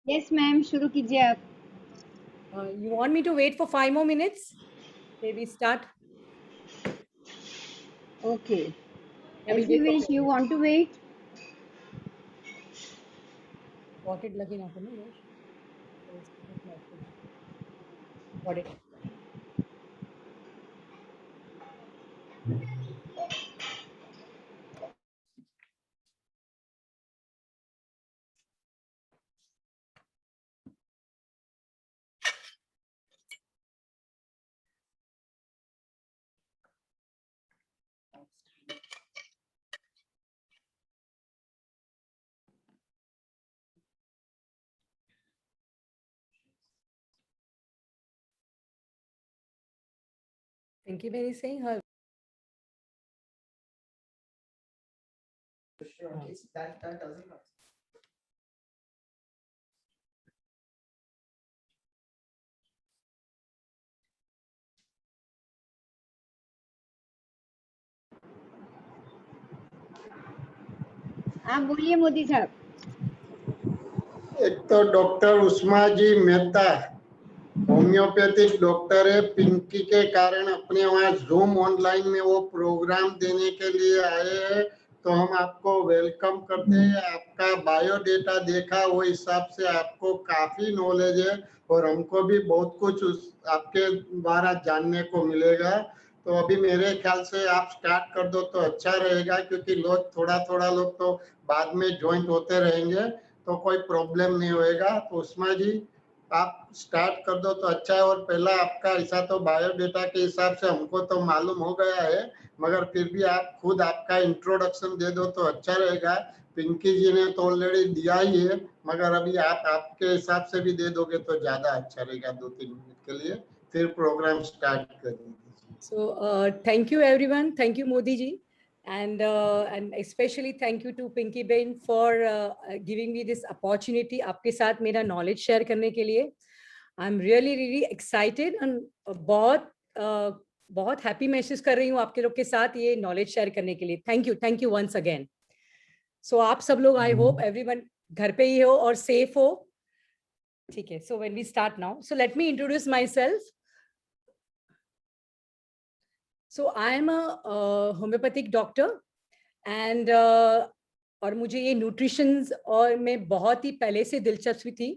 Yes ma'am, शुरू कीजिए आप। You want me to wait for 5 more minutes? Maybe start. Okay, Yeah, we'll as you wait for wish, 5 you minutes. Want to wait? Got it, lagi na no, Yash? Got it. Pinky Berry saying her. That doesn't matter. आप बोलिए मोदी साहब। एक तो doctor उस्मा जी Mehta homeopathic doctor है। पिंकी के कारण अपने वहाँ जूम ऑनलाइन में वो प्रोग्राम देने के लिए आए हैं, तो हम आपको वेलकम करते हैं। आपका बायोडेटा देखा, वो हिसाब से आपको काफी नॉलेज है और हमको भी बहुत कुछ आपके द्वारा जानने को मिलेगा। तो अभी मेरे ख्याल से आप स्टार्ट कर दो तो अच्छा रहेगा, क्योंकि लोग थोड़ा लोग तो बाद में ज्वाइंट होते रहेंगे, तो कोई प्रॉब्लम नहीं होएगा। तो उस्मा जी आप स्टार्ट कर दो तो अच्छा है। और पहला आपका ऐसा तो बायोडेटा के हिसाब से हमको तो मालूम हो गया है, मगर फिर भी आप खुद आपका इंट्रोडक्शन दे दो तो अच्छा रहेगा। पिंकी जी ने तो ऑलरेडी दिया ही है, मगर अभी आप आपके हिसाब से भी दे दोगे तो ज्यादा अच्छा रहेगा 2-3 मिनट के लिए, फिर प्रोग्राम स्टार्ट करेंगे। So thank you everyone. Thank you Modi ji. And especially thank you to Pinky Ben for giving me this opportunity आपके साथ मेरा knowledge share करने के लिए. I'm really excited and बहुत happy महसूस कर रही हूँ आपके लोग के साथ ये knowledge share करने के लिए. Thank you once again. So आप सब लोग, I hope everyone घर पे ही हो और safe हो. ठीक है. So when we start now, so let me introduce myself. So I am a homeopathic doctor and और मुझे ये न्यूट्रिशन और में बहुत ही पहले से दिलचस्पी थी।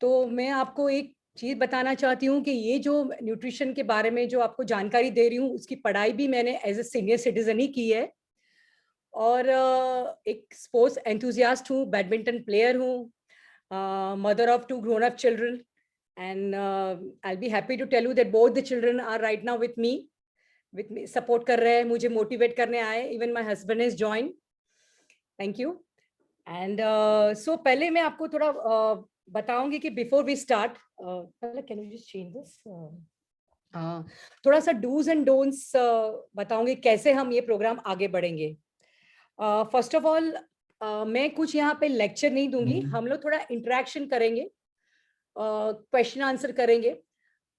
तो मैं आपको एक चीज बताना चाहती हूँ कि ये जो न्यूट्रिशन के बारे में जो आपको जानकारी दे रही हूँ, उसकी पढ़ाई भी मैंने एज ए सीनियर सिटीजन ही की है। और एक स्पोर्ट्स एंथुजियास्ट हूँ, बैडमिंटन प्लेयर हूँ, mother of 2 grown up children, and I'll be happy to tell you that both the children are right now with me support कर रहे हैं, मुझे मोटिवेट करने आए। Even my husband is join. Thank you. And so पहले मैं आपको थोड़ा बताऊंगी कि बिफोर वी स्टार्ट, पहले can you just change this, थोड़ा सा डूज एंड डोंट्स बताऊंगी कैसे हम ये प्रोग्राम आगे बढ़ेंगे। फर्स्ट ऑफ ऑल मैं कुछ यहाँ पे लेक्चर नहीं दूंगी, हम लोग थोड़ा इंटरेक्शन करेंगे, क्वेश्चन आंसर करेंगे।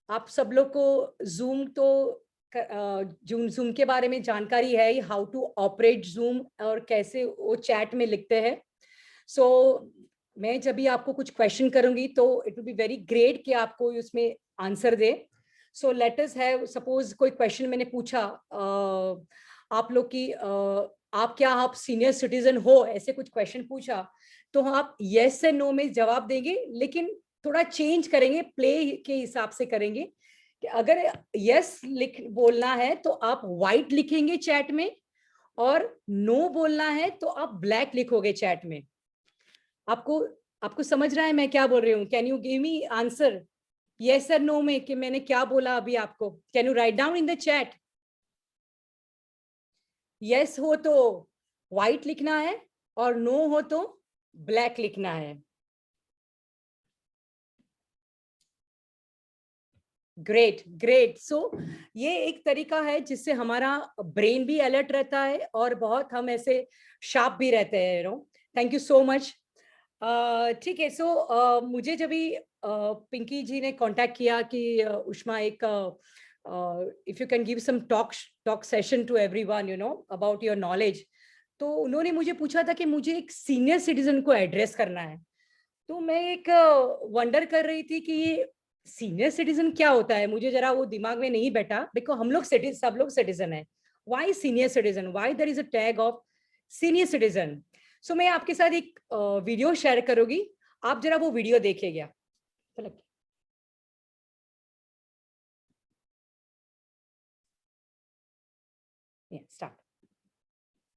आप सब लोग को जूम तो जूम के बारे में जानकारी है, हाउ टू ऑपरेट जूम और कैसे वो चैट में लिखते हैं। सो मैं जब भी आपको कुछ क्वेश्चन करूंगी तो it will be very great कि आपको उसमें answer they. So let us have, suppose कोई क्वेश्चन मैंने पूछा आप लोग की, आप क्या आप सीनियर सिटीजन हो, ऐसे कुछ क्वेश्चन पूछा, तो आप यस से नो में जवाब देंगे, लेकिन थोड़ा चेंज करेंगे, प्ले के हिसाब से करेंगे। कि अगर यस लिख बोलना है तो आप व्हाइट लिखेंगे चैट में, और नो बोलना है तो आप ब्लैक लिखोगे चैट में। आपको समझ रहा है मैं क्या बोल रही हूँ? Can you give me answer yes और नो में कि मैंने क्या बोला अभी आपको? Can you write down in the chat? Yes हो तो व्हाइट लिखना है और नो हो तो ब्लैक लिखना है। ग्रेट। सो ये एक तरीका है जिससे हमारा ब्रेन भी अलर्ट रहता है और बहुत हम ऐसे शार्प भी रहते हैं। No, thank you so much. ठीक है। सो मुझे जब भी पिंकी जी ने कांटेक्ट किया कि उष्मा एक if you can give some talk session to everyone, you know, about your knowledge, तो उन्होंने मुझे पूछा था कि मुझे एक सीनियर सिटीजन को एड्रेस करना है। तो मैं एक वंडर कर रही थी कि ये सीनियर सिटीजन क्या होता है, मुझे जरा वो दिमाग में नहीं बैठा, बिकॉज हम लोग सब लोग सिटीजन है. Why senior citizen, why there is a tag of senior citizen. So मैं आपके साथ एक वीडियो शेयर करूंगी, आप जरा वो वीडियो देखिएगा. स्टार्ट.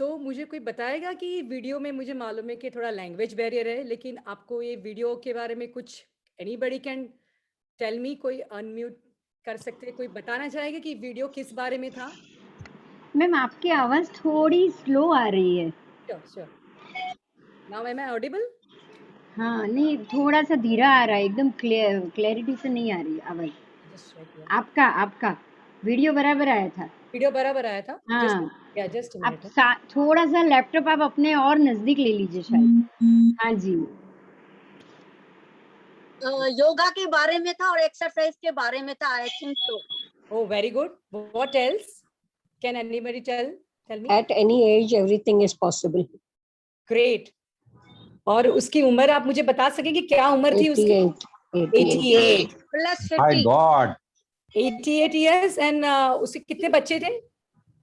मुझे कोई बताएगा कि वीडियो में, मुझे मालूम है कि थोड़ा लैंग्वेज बैरियर है, लेकिन आपको ये वीडियो के बारे में कुछ एनीबडी कैन टेल मी, कोई अनम्यूट कर सकते हैं, कोई बताना चाहेगा कि वीडियो किस बारे में था? मैम आपकी आवाज थोड़ी स्लो आ रही है. Sure. Now am I audible? हाँ नहीं, थोड़ा सा धीरा आ रहा है, एकदम क्लैरिटी से नहीं आ रही आवाज. आपका वीडियो बराबर आया था. वीडियो बराबर आया था. हाँ जस्ट आप थोड़ा सा लैपटॉप आप अपने और नजदीक ले लीजिए शायद. हाँ जी. योगा के बारे में था और एक्सरसाइज के बारे में था, I think so. Oh, very good. What else? Can anybody tell me? At any age, everything is possible. Great. और उसकी उम्र आप मुझे बता सकेंगे क्या उम्र थी उसकी? 88 plus My 50. God. 88 years. and उसके कितने बच्चे थे?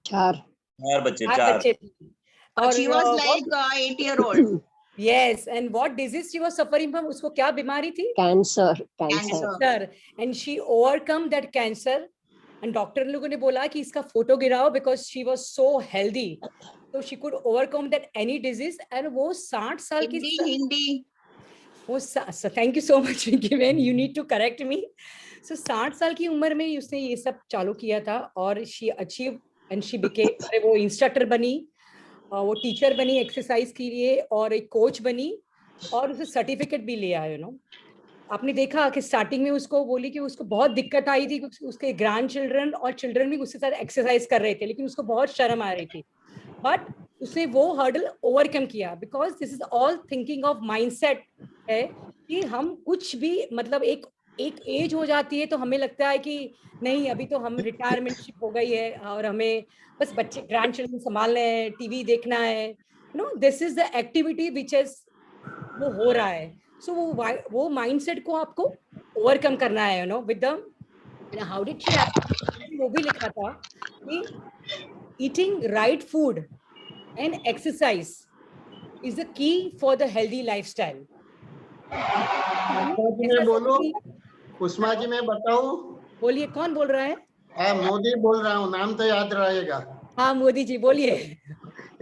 4 4 बच्चे, 4 4. बच्चे थे. और She was like 8-year-old. Yes, and what disease she was suffering from? उसको क्या बीमारी थी? Cancer. Cancer. And she overcome that cancer. And doctor लोगों ने बोला कि इसका photo गिराओ because she was so healthy, so she could overcome that any disease. And वो 60 साल की हिंदी वो thank you so much Given, you need to correct me. So 60 साल की उम्र में उसने ये सब चालू किया था और she achieved and she became वो इंस्ट्रक्टर बनी, वो टीचर बनी एक्सरसाइज के लिए और एक कोच बनी और उसे सर्टिफिकेट भी लिया, यू नो। आपने देखा कि स्टार्टिंग में उसको बोली कि उसको बहुत दिक्कत आई थी, उसके ग्रैंड चिल्ड्रन और चिल्ड्रन भी उसके साथ एक्सरसाइज कर रहे थे, लेकिन उसको बहुत शर्म आ रही थी, बट उसने वो हर्डल ओवरकम किया because this is all thinking of mindset है कि हम कुछ भी मतलब एक एज हो जाती है तो हमें लगता है कि नहीं अभी तो हम रिटायरमेंटशिप हो गई है और हमें बस बच्चे ग्रैंड चिल्ड्रन संभालने हैं, टीवी देखना है, you know this is the activity which is वो हो रहा है। सो वो माइंडसेट को आपको ओवरकम करना है, you know with the how did she वो भी लिखा था कि eating right food and exercise is the key for the healthy lifestyle. मैं बोलूं, उस्मा जी मैं बताऊं? बोलिए, कौन बोल रहा है? हाँ, मोदी बोल रहा हूँ, नाम तो याद रहेगा। हाँ मोदी जी बोलिए।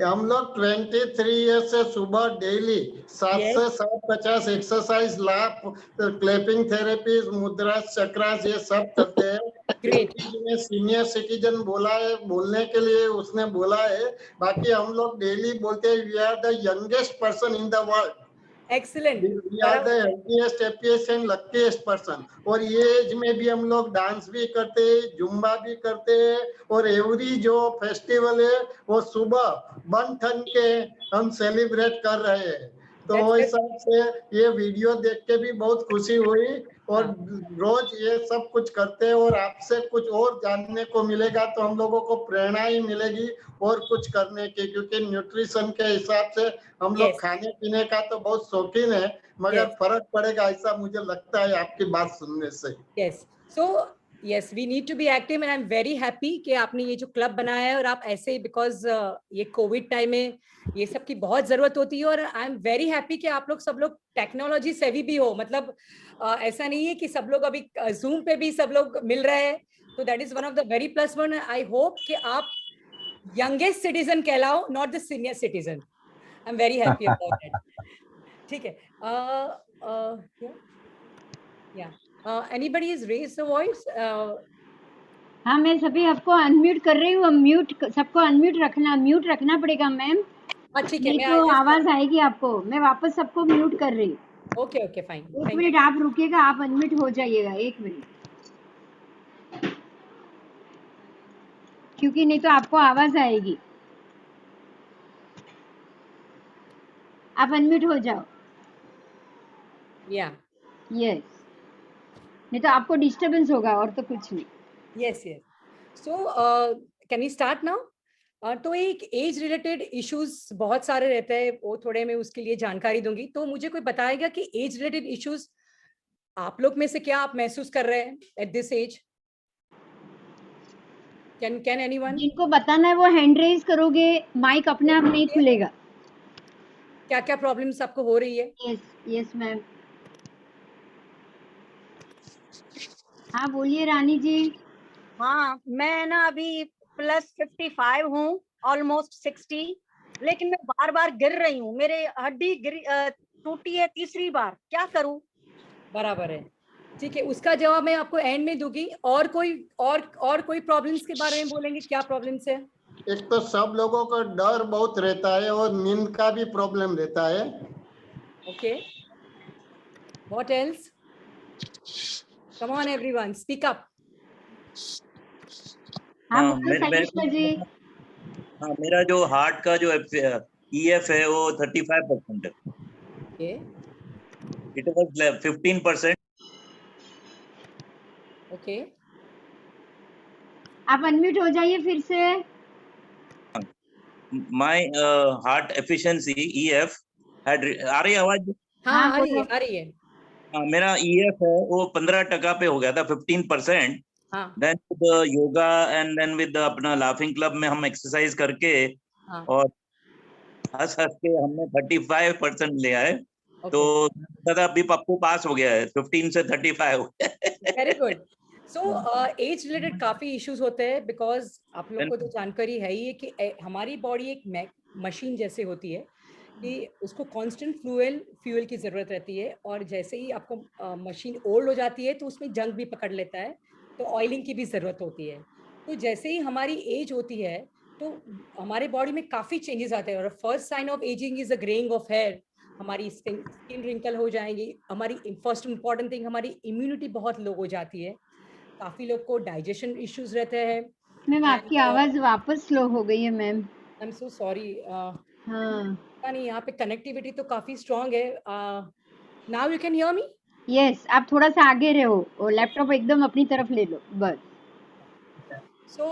हम लोग 23 ईयर्स से सुबह डेली 7 से 750 एक्सरसाइज, लाफ, क्लैपिंग थेरेपीज, मुद्रा, चक्रास ये सब करते हैं। सीनियर सिटीजन बोला है बोलने के लिए, उसने बोला है, बाकी हम लोग डेली बोलते हैं we are the youngest person in the world. Excellent. We are the healthiest, happiest and luckiest person. और ये एज में भी हम लोग डांस भी करते हैं, जुम्बा भी करते हैं और एवरी जो फेस्टिवल है वो सुबह बन ठन के हम सेलिब्रेट कर रहे हैं। तो वो हिसाब से ये वीडियो देख के भी बहुत खुशी हुई और रोज ये सब कुछ करते हैं और आपसे कुछ और जानने को मिलेगा तो हम लोगों को प्रेरणा ही मिलेगी और कुछ करने की, क्योंकि न्यूट्रिशन के हिसाब से हम लोग खाने पीने का तो बहुत शौकीन है, मगर फर्क पड़ेगा ऐसा मुझे लगता है आपकी बात सुनने से। Yes. So yes, we need to be active and I'm very happy कि आपने ये जो क्लब बनाया है और आप ऐसे because ये कोविड टाइम में ये सब की बहुत जरूरत होती है और आई एम वेरी हैप्पी कि आप लोग सब लोग टेक्नोलॉजी सेवी भी हो, मतलब ऐसा नहीं है कि सब लोग अभी जूम पे भी सब लोग मिल रहे हैं, तो that is one of the very plus one. I hope कि आप यंगेस्ट सिटीजन कहलाओ, not the senior citizen. I am very happy about that. ठीक है, anybody has raised the voice? हाँ, मैं सभी आपको अनम्यूट कर रही हूँ, म्यूट सबको अनम्यूट रखना, म्यूट रखना पड़ेगा मैम, ठीक है, नहीं तो आवाज आएगी आपको। मैं वापस सबको म्यूट कर रही हूँ। Okay okay fine. एक मिनट आप रुकिएगा, आप अनम्यूट हो जाइएगा, एक मिनट, क्योंकि नहीं तो आपको आवाज आएगी। आप अनम्यूट हो जाओ। या यस, नहीं तो आपको डिस्टरबेंस होगा और तो कुछ नहीं। Yes yes, so can we start now? तो एक एज रिलेटेड इश्यूज बहुत सारे रहते हैं, वो थोड़े मैं उसके लिए जानकारी दूंगी। तो मुझे कोई बताएगा कि एज रिलेटेड इश्यूज आप लोग में से क्या आप महसूस कर रहे हैं at this age? Can anyone? जिनको बताना है वो हैंड रेज करोगे, माइक अपने आप नहीं खुलेगा। क्या क्या प्रॉब्लम्स आपको हो रही है? Yes yes ma'am. हाँ बोलिए रानी जी। हाँ, मैं ना अभी प्लस 55 हूँ, ऑलमोस्ट 60, लेकिन मैं बार बार गिर रही हूँ, मेरे हड्डी टूटी है तीसरी बार, क्या करूँ? बराबर है, ठीक है, उसका जवाब मैं आपको एंड में दूंगी। और कोई प्रॉब्लम्स के बारे में बोलेंगे? क्या प्रॉब्लम्स है? एक तो सब लोगों को डर बहुत रहता है और नींद का भी प्रॉब्लम रहता है। Okay, what else? Come on everyone, speak up. मेरा जो हार्ट का जो EF है वो 35% है। It was 15%. ओके, आप अनम्यूट हो जाइए फिर से। My heart efficiency EF had आ रही है आवाज? हाँ आ रही है। मेरा EF है वो 15% पे हो गया था, 15%। Then with the yoga and then with the अपना लाफिंग क्लब में हम एक्सरसाइज करके और हंस के हमने 35% लिया है। तो दादा अभी पप्पू पास हो गया है, 15 से 35 हो गया है। Very good. So age related काफी इश्यूज होते हैं, बिकॉज आप लोग को तो जानकारी है ही है कि हमारी बॉडी एक मशीन जैसे होती है कि उसको कांस्टेंट फ्यूल की जरूरत रहती है, और जैसे ही आपको मशीन ओल्ड हो जाती है तो उसमें जंग भी पकड़ लेता है, तो ऑयलिंग की भी जरूरत होती है। तो जैसे ही हमारी एज होती है तो हमारे बॉडी में काफी चेंजेस आते हैं, और first sign of ageing is the greying of hair. हमारी स्किन रिंकल हो जाएंगी, हमारी फर्स्ट इंपॉर्टेंट थिंग हमारी इम्यूनिटी बहुत लो हो जाती है, काफी लोग को डाइजेशन इश्यूज रहते हैं। मैम आपकी आवाज वापस स्लो हो गई है ma'am. I am so sorry. हाँ पता नहीं, यहाँ पे कनेक्टिविटी तो काफी स्ट्रांग है। Now you can hear me? Yes, आप थोड़ा सा आगे रहो और लैपटॉप एकदम अपनी तरफ ले लो बस। सो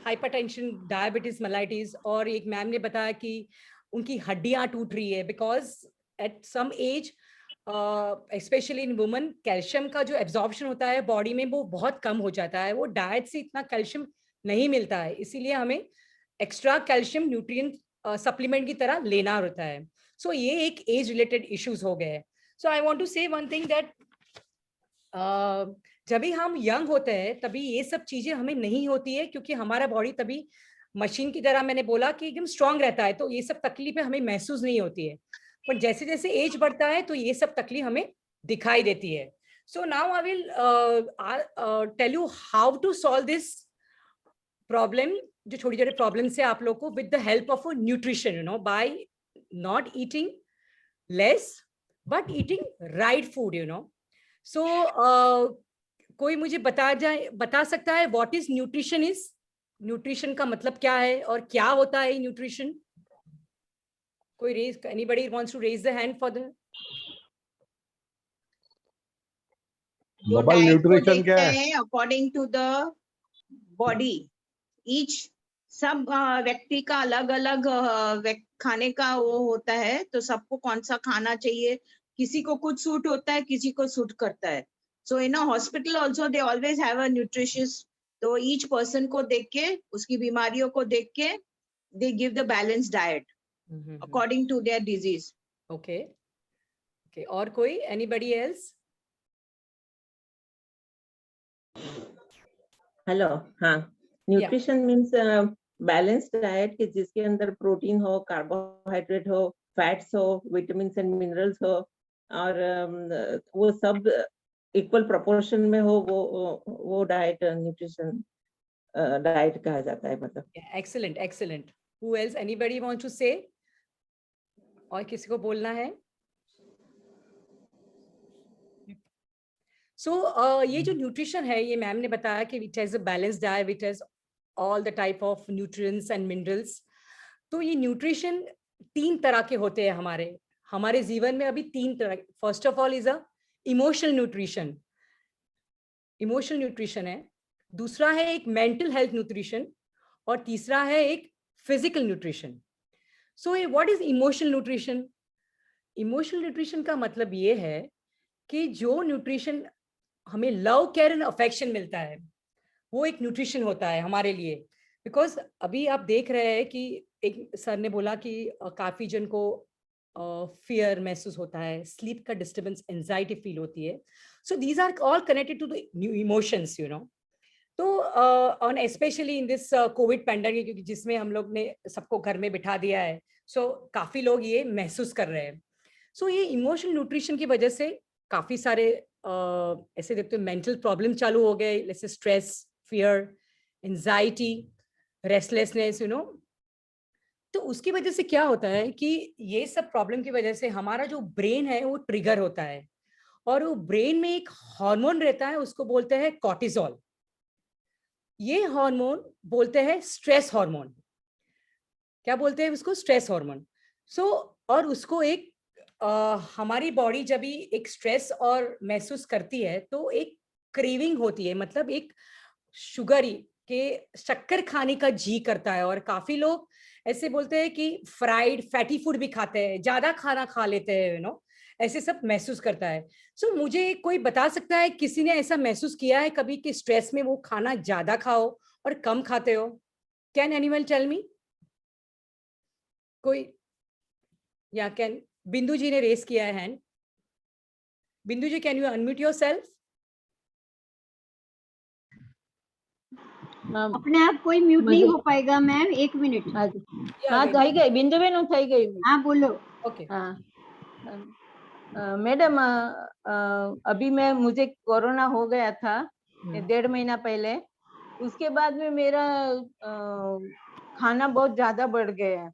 हाइपरटेंशन, डायबिटीज मेलाइटिस, और एक मैम ने बताया कि उनकी हड्डियां टूट रही है because at some age specially in women calcium का जो एब्जॉर्प्शन होता है बॉडी में वो बहुत कम हो जाता है, वो डाइट से इतना कैल्शियम नहीं मिलता है, इसीलिए हमें एक्स्ट्रा कैल्शियम न्यूट्रिएंट सप्लीमेंट की तरह लेना होता है। सो ये एक एज रिलेटेड इश्यूज हो गए हैं। सो आई वांट टू से वन थिंग दैट जब भी हम यंग होते हैं तभी ये सब चीजें हमें नहीं होती है, क्योंकि हमारा बॉडी तभी मशीन की तरह, मैंने बोला कि एकदम स्ट्रांग रहता है, तो ये सब तकलीफें हमें महसूस नहीं होती है। पर जैसे जैसे एज बढ़ता है तो ये सब तकलीफ हमें दिखाई देती है। So now I will tell you how to solve this problem, जो छोटी छोटी प्रॉब्लम है आप लोग को, with the help of nutrition, you know, by not eating less but eating right food, you know. So कोई मुझे बता सकता है what is nutrition? Is nutrition का मतलब क्या है और क्या होता है न्यूट्रिशन? कोई raise, anybody wants to raise the hand for the bubble nutrition क्या है? According to the body, each सब व्यक्ति का अलग अलग खाने का वो होता है, तो सबको कौन सा खाना चाहिए, किसी को कुछ सूट होता है, किसी को सूट करता है। So in a hospital also they always have a nutritionist, तो ईच पर्सन को देख के, उसकी बीमारियों को देख के they give the balance diet according to their disease. Okay okay, और कोई, एनीबॉडी एल्स? हेलो, हाँ, न्यूट्रिशन मीन्स बैलेंस्ड डाइट कि जिसके अंदर प्रोटीन हो, कार्बोहाइड्रेट हो, फैट्स हो, विटामिन एंड मिनरल्स हो, और वो सब इक्वल प्रोपोर्शन में हो, वो डाइट न्यूट्रिशन डाइट कहा जाता है। मतलब excellent excellent. Who else, anybody want to say? और किसी को बोलना है? सो ये जो न्यूट्रिशन है, ये मैम ने बताया कि it has a balanced diet, it has all the type of nutrients and minerals. तो ये न्यूट्रिशन 3 तरह के होते हैं हमारे जीवन में। अभी 3 तरह। First of all is a emotional nutrition, emotional nutrition है। दूसरा है एक मेंटल हेल्थ न्यूट्रिशन, और तीसरा है एक physical nutrition. So what is emotional nutrition? Emotional nutrition का मतलब ये है कि जो न्यूट्रिशन हमें लव, केयर एंड अफेक्शन मिलता है, वो एक न्यूट्रिशन होता है हमारे लिए। बिकॉज अभी आप देख रहे हैं कि एक सर ने बोला कि काफी जन को फियर महसूस होता है, स्लीप का डिस्टर्बेंस, एंजाइटी फील होती है। So these are all connected to the emotions, you know. तो on especially in this Covid pandemic, क्योंकि जिसमें हम लोग ने सबको घर में बिठा दिया है, सो काफी लोग ये महसूस कर रहे हैं। सो ये इमोशनल न्यूट्रिशन की वजह से काफी सारे ऐसे देखते हो मेंटल प्रॉब्लम चालू हो गए, जैसे stress, fear, anxiety, restlessness, you know. तो उसकी वजह से क्या होता है कि ये सब प्रॉब्लम की वजह से हमारा जो ब्रेन है वो ट्रिगर होता है, और वो ब्रेन में एक हार्मोन रहता है, उसको बोलते हैं कॉर्टिसोल। ये हार्मोन बोलते हैं स्ट्रेस हार्मोन। क्या बोलते हैं उसको? Stress hormone. सो और उसको एक हमारी बॉडी जब भी एक स्ट्रेस और महसूस करती है तो एक क्रेविंग होती है, मतलब एक शुगरी के शक्कर खाने का जी करता है। और काफी लोग ऐसे बोलते हैं कि फ्राइड फैटी फूड भी खाते हैं, ज्यादा खाना खा लेते हैं, यू नो, ऐसे सब महसूस करता है। सो मुझे कोई बता सकता है, किसी ने ऐसा महसूस किया है कभी कि स्ट्रेस में वो खाना ज्यादा खाओ और कम खाते हो? Can anyone tell me? कोई या कैन बिंदु जी ने रेस किया है हैंड. बिंदु जी, कैन यू अनम्यूट योरसेल्फ? अपने आप कोई म्यूट नहीं हो पाएगा मैम, 1 मिनट. हाँ થઈ ગઈ બિંદુબેન હું થઈ ગઈ. हाँ बोलो. ओके. हाँ मैडम अभी मुझे कोरोना हो गया था 1.5 महीना पहले. उसके बाद में मेरा खाना बहुत ज्यादा बढ़ गया है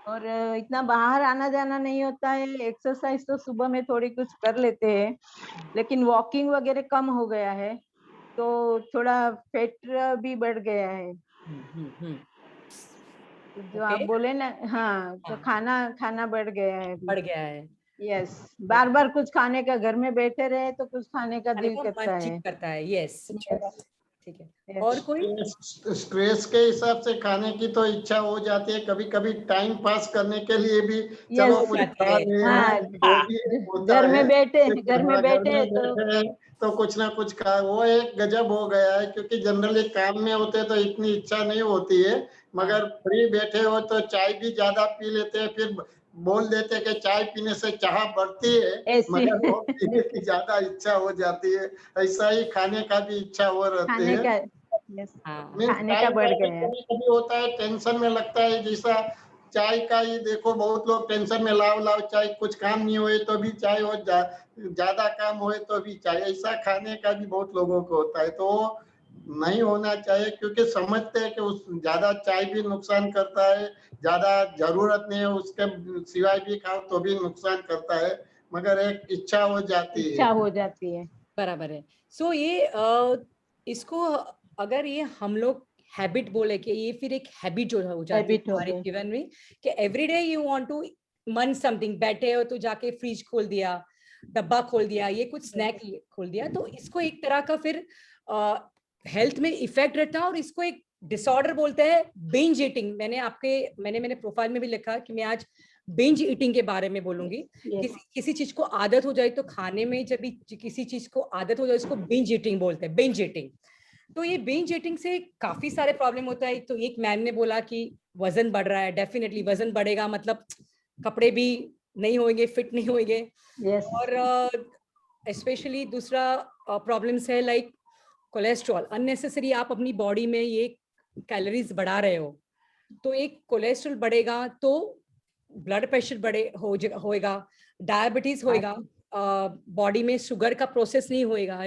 और इतना बाहर आना जाना नहीं होता है. एक्सरसाइज तो सुबह में थोड़ी कुछ कर लेते हैं लेकिन वॉकिंग वगैरह कम हो गया है तो थोड़ा फेट भी बढ़ गया है. जो आप बोले ना, हाँ तो खाना बढ़ गया है. बढ़ गया है. यस, बार बार कुछ खाने का, घर में बैठे रहे तो कुछ खाने का दिल करता है. करता है. यस, ठीक है. और कोई स्ट्रेस के हिसाब से खाने की तो इच्छा हो जाती है. कभी कभी टाइम पास करने के लिए भी चलो कुछ खा ले. घर में बैठे तो कुछ ना कुछ खा, वो एक गजब हो गया है. क्योंकि जनरली काम में होते तो इतनी इच्छा नहीं होती है, मगर फ्री बैठे हो तो चाय भी ज्यादा पी लेते हैं. फिर बोल देते हैं कि चाय पीने से चाह बढ़ती है, मगर वो पीने की ज्यादा इच्छा हो जाती है. ऐसा ही खाने का भी इच्छा हो रहती है. खाने का बढ़ गया है. कभी होता है टेंशन में लगता है, जैसा चाय का ही देखो, बहुत लोग टेंशन में लाओ चाय, कुछ काम नहीं होए तो भी चाय हो, ज्यादा काम होए तो भी चाय. ऐसा खाने का भी बहुत लोगों को होता है. तो नहीं होना चाहिए, क्योंकि समझते हैं कि उस ज्यादा चाय भी नुकसान करता है. ज्यादा जरूरत नहीं है उसके सिवाय भी खाओ तो भी नुकसान करता है, मगर एक इच्छा हो जाती है. बराबर है. सो ये इसको अगर ये हम लोग हैबिट बोले कि ये फिर एक हैबिट जो हो जाती है हमारे जीवन में कि एवरीडे यू वांट टू मन समथिंग. बैठे हो तो जाके फ्रिज खोल दिया, डब्बा खोल दिया, ये कुछ स्नैक खोल दिया, तो इसको एक तरह का फिर हेल्थ में इफेक्ट रहता है. और इसको एक डिसऑर्डर बोलते हैं, बिंज ईटिंग. मैंने मेरे प्रोफाइल में भी लिखा कि मैं आज बिंज ईटिंग के बारे में बोलूंगी. किसी चीज को आदत हो जाए तो खाने में जब भी किसी चीज को आदत हो जाए इसको बिंज ईटिंग बोलते हैं, बिंज ईटिंग. तो ये बिंज ईटिंग से काफी सारे प्रॉब्लम होता है. तो एक मैम ने बोला कि वजन बढ़ रहा है. डेफिनेटली वजन बढ़ेगा, मतलब कपड़े भी नहीं होंगे, फिट नहीं होंगे. और स्पेशली दूसरा प्रॉब्लम्स है लाइक कोलेस्ट्रॉल. अननेसेसरी आप अपनी बॉडी में ये कैलोरीज बढ़ा रहे हो, तो एक कोलेस्ट्रॉल बढ़ेगा तो ब्लड प्रेशर होएगा, डायबिटीज होएगा, बॉडी में शुगर का प्रोसेस नहीं होएगा,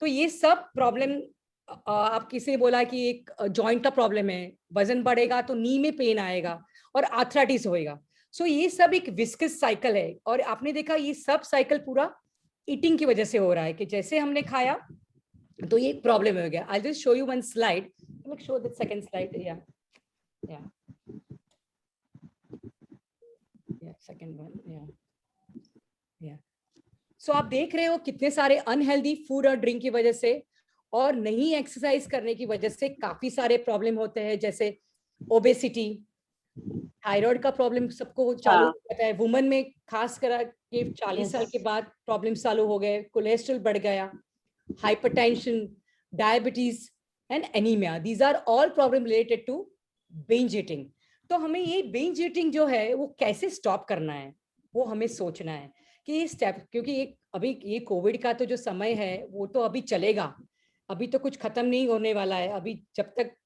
तो ये सब प्रॉब्लम. आप किसी ने बोला कि एक जॉइंट का प्रॉब्लम है, वजन बढ़ेगा तो नी में पेन आएगा और आर्थराइटिस होएगा. सो ये सब एक विस्कस साइकिल है. और आपने देखा ये सब साइकिल पूरा ईटिंग की वजह से हो रहा है कि जैसे हमने खाया तो ये प्रॉब्लम हो गया. I just show you one slide. Show the second slide. Second one. So आप देख रहे हो कितने सारे अनहेल्दी फूड और ड्रिंक की वजह से और नहीं एक्सरसाइज करने की वजह से काफी सारे प्रॉब्लम होते हैं, जैसे ओबेसिटी, थायराइड का प्रॉब्लम सबको चालू हो जाता है. वुमन में खास कर के 40 साल के बाद प्रॉब्लम चालू हो गए. कोलेस्ट्रॉल बढ़ गया, hypertension, diabetes and anemia. These are all problem related to binge eating. तो हमें ये binge eating जो है वो कैसे स्टॉप करना है, वो हमें सोचना है कि ये स्टेप. क्योंकि अभी ये कोविड का तो जो समय है वो तो अभी चलेगा, अभी तो कुछ खत्म नहीं होने वाला है अभी जब तक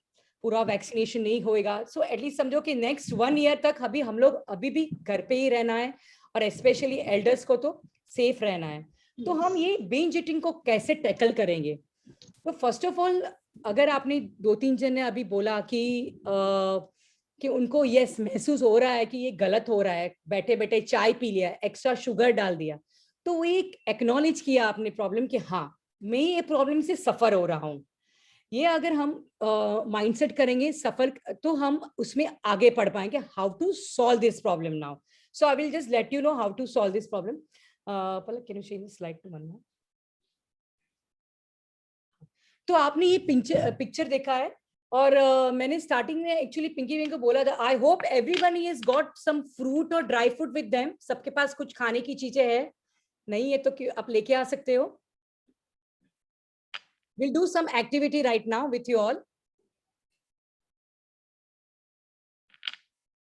पूरा वैक्सीनेशन नहीं होएगा. सो एटलीस्ट समझो कि नेक्स्ट 1 ईयर तक अभी हम लोग अभी भी घर पे ही रहना है और स्पेशली एल्डर्स को तो सेफ रहना है. तो हम ये बिंज ईटिंग को कैसे टैकल करेंगे? तो फर्स्ट ऑफ ऑल, अगर आपने 2-3 जन ने अभी बोला कि उनको यस महसूस हो रहा है कि ये गलत हो रहा है, बैठे बैठे चाय पी लिया, एक्स्ट्रा शुगर डाल दिया, तो वो एक एक्नॉलेज किया आपने प्रॉब्लम कि हाँ मैं ये प्रॉब्लम से सफर हो रहा हूँ. ये अगर हम माइंडसेट करेंगे सफर, तो हम उसमें आगे बढ़ पाएंगे. How to solve this problem now. So I will just let you know how to solve this problem. Palak, can you change the slide to one more? तो आपने ये पिक्चर देखा है और मैंने स्टार्टिंग में एक्चुअली पिंकी बहन को बोला था, I hope everyone has got some fruit और ड्राई फ्रूट विद देम. सबके पास कुछ खाने की चीजें है, नहीं है तो आप लेके आ सकते हो. Will do some activity right now with you all.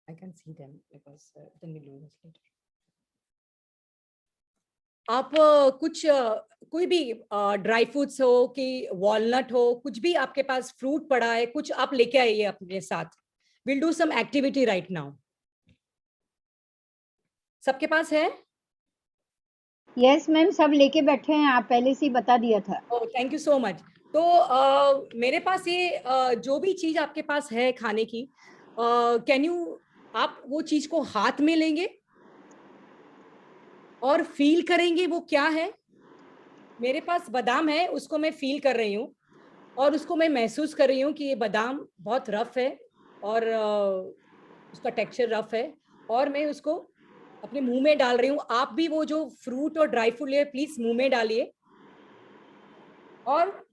I can see them because then we lose us later. आप कुछ कोई भी ड्राई फ्रूट्स हो कि वॉलनट हो, कुछ भी आपके पास फ्रूट पड़ा है, कुछ आप लेके आइए अपने साथ. We'll do some activity right now. सबके पास है? यस मैम, सब लेके बैठे हैं, आप पहले से ही बता दिया था. ओह, थैंक यू सो मच. तो मेरे पास ये जो भी चीज आपके पास है खाने की, कैन यू, आप वो चीज को हाथ में लेंगे और फील करेंगे वो क्या है. मेरे पास बादाम है, उसको मैं फील कर रही हूँ और उसको मैं महसूस कर रही हूँ कि ये बादाम बहुत रफ है और उसका टेक्सचर रफ है और मैं उसको अपने मुंह में डाल रही हूँ. आप भी वो जो फ्रूट और ड्राई फ्रूट लिए प्लीज मुंह में डालिए और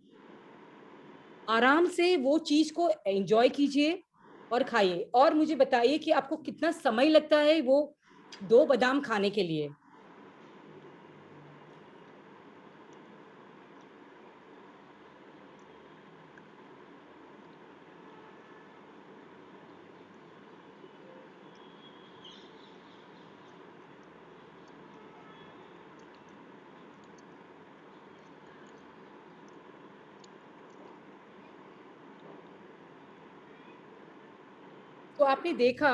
आराम से वो चीज को एंजॉय कीजिए और खाइए. और मुझे बताइए कि आपको कितना समय लगता है वो 2 बादाम खाने के लिए. तो आपने देखा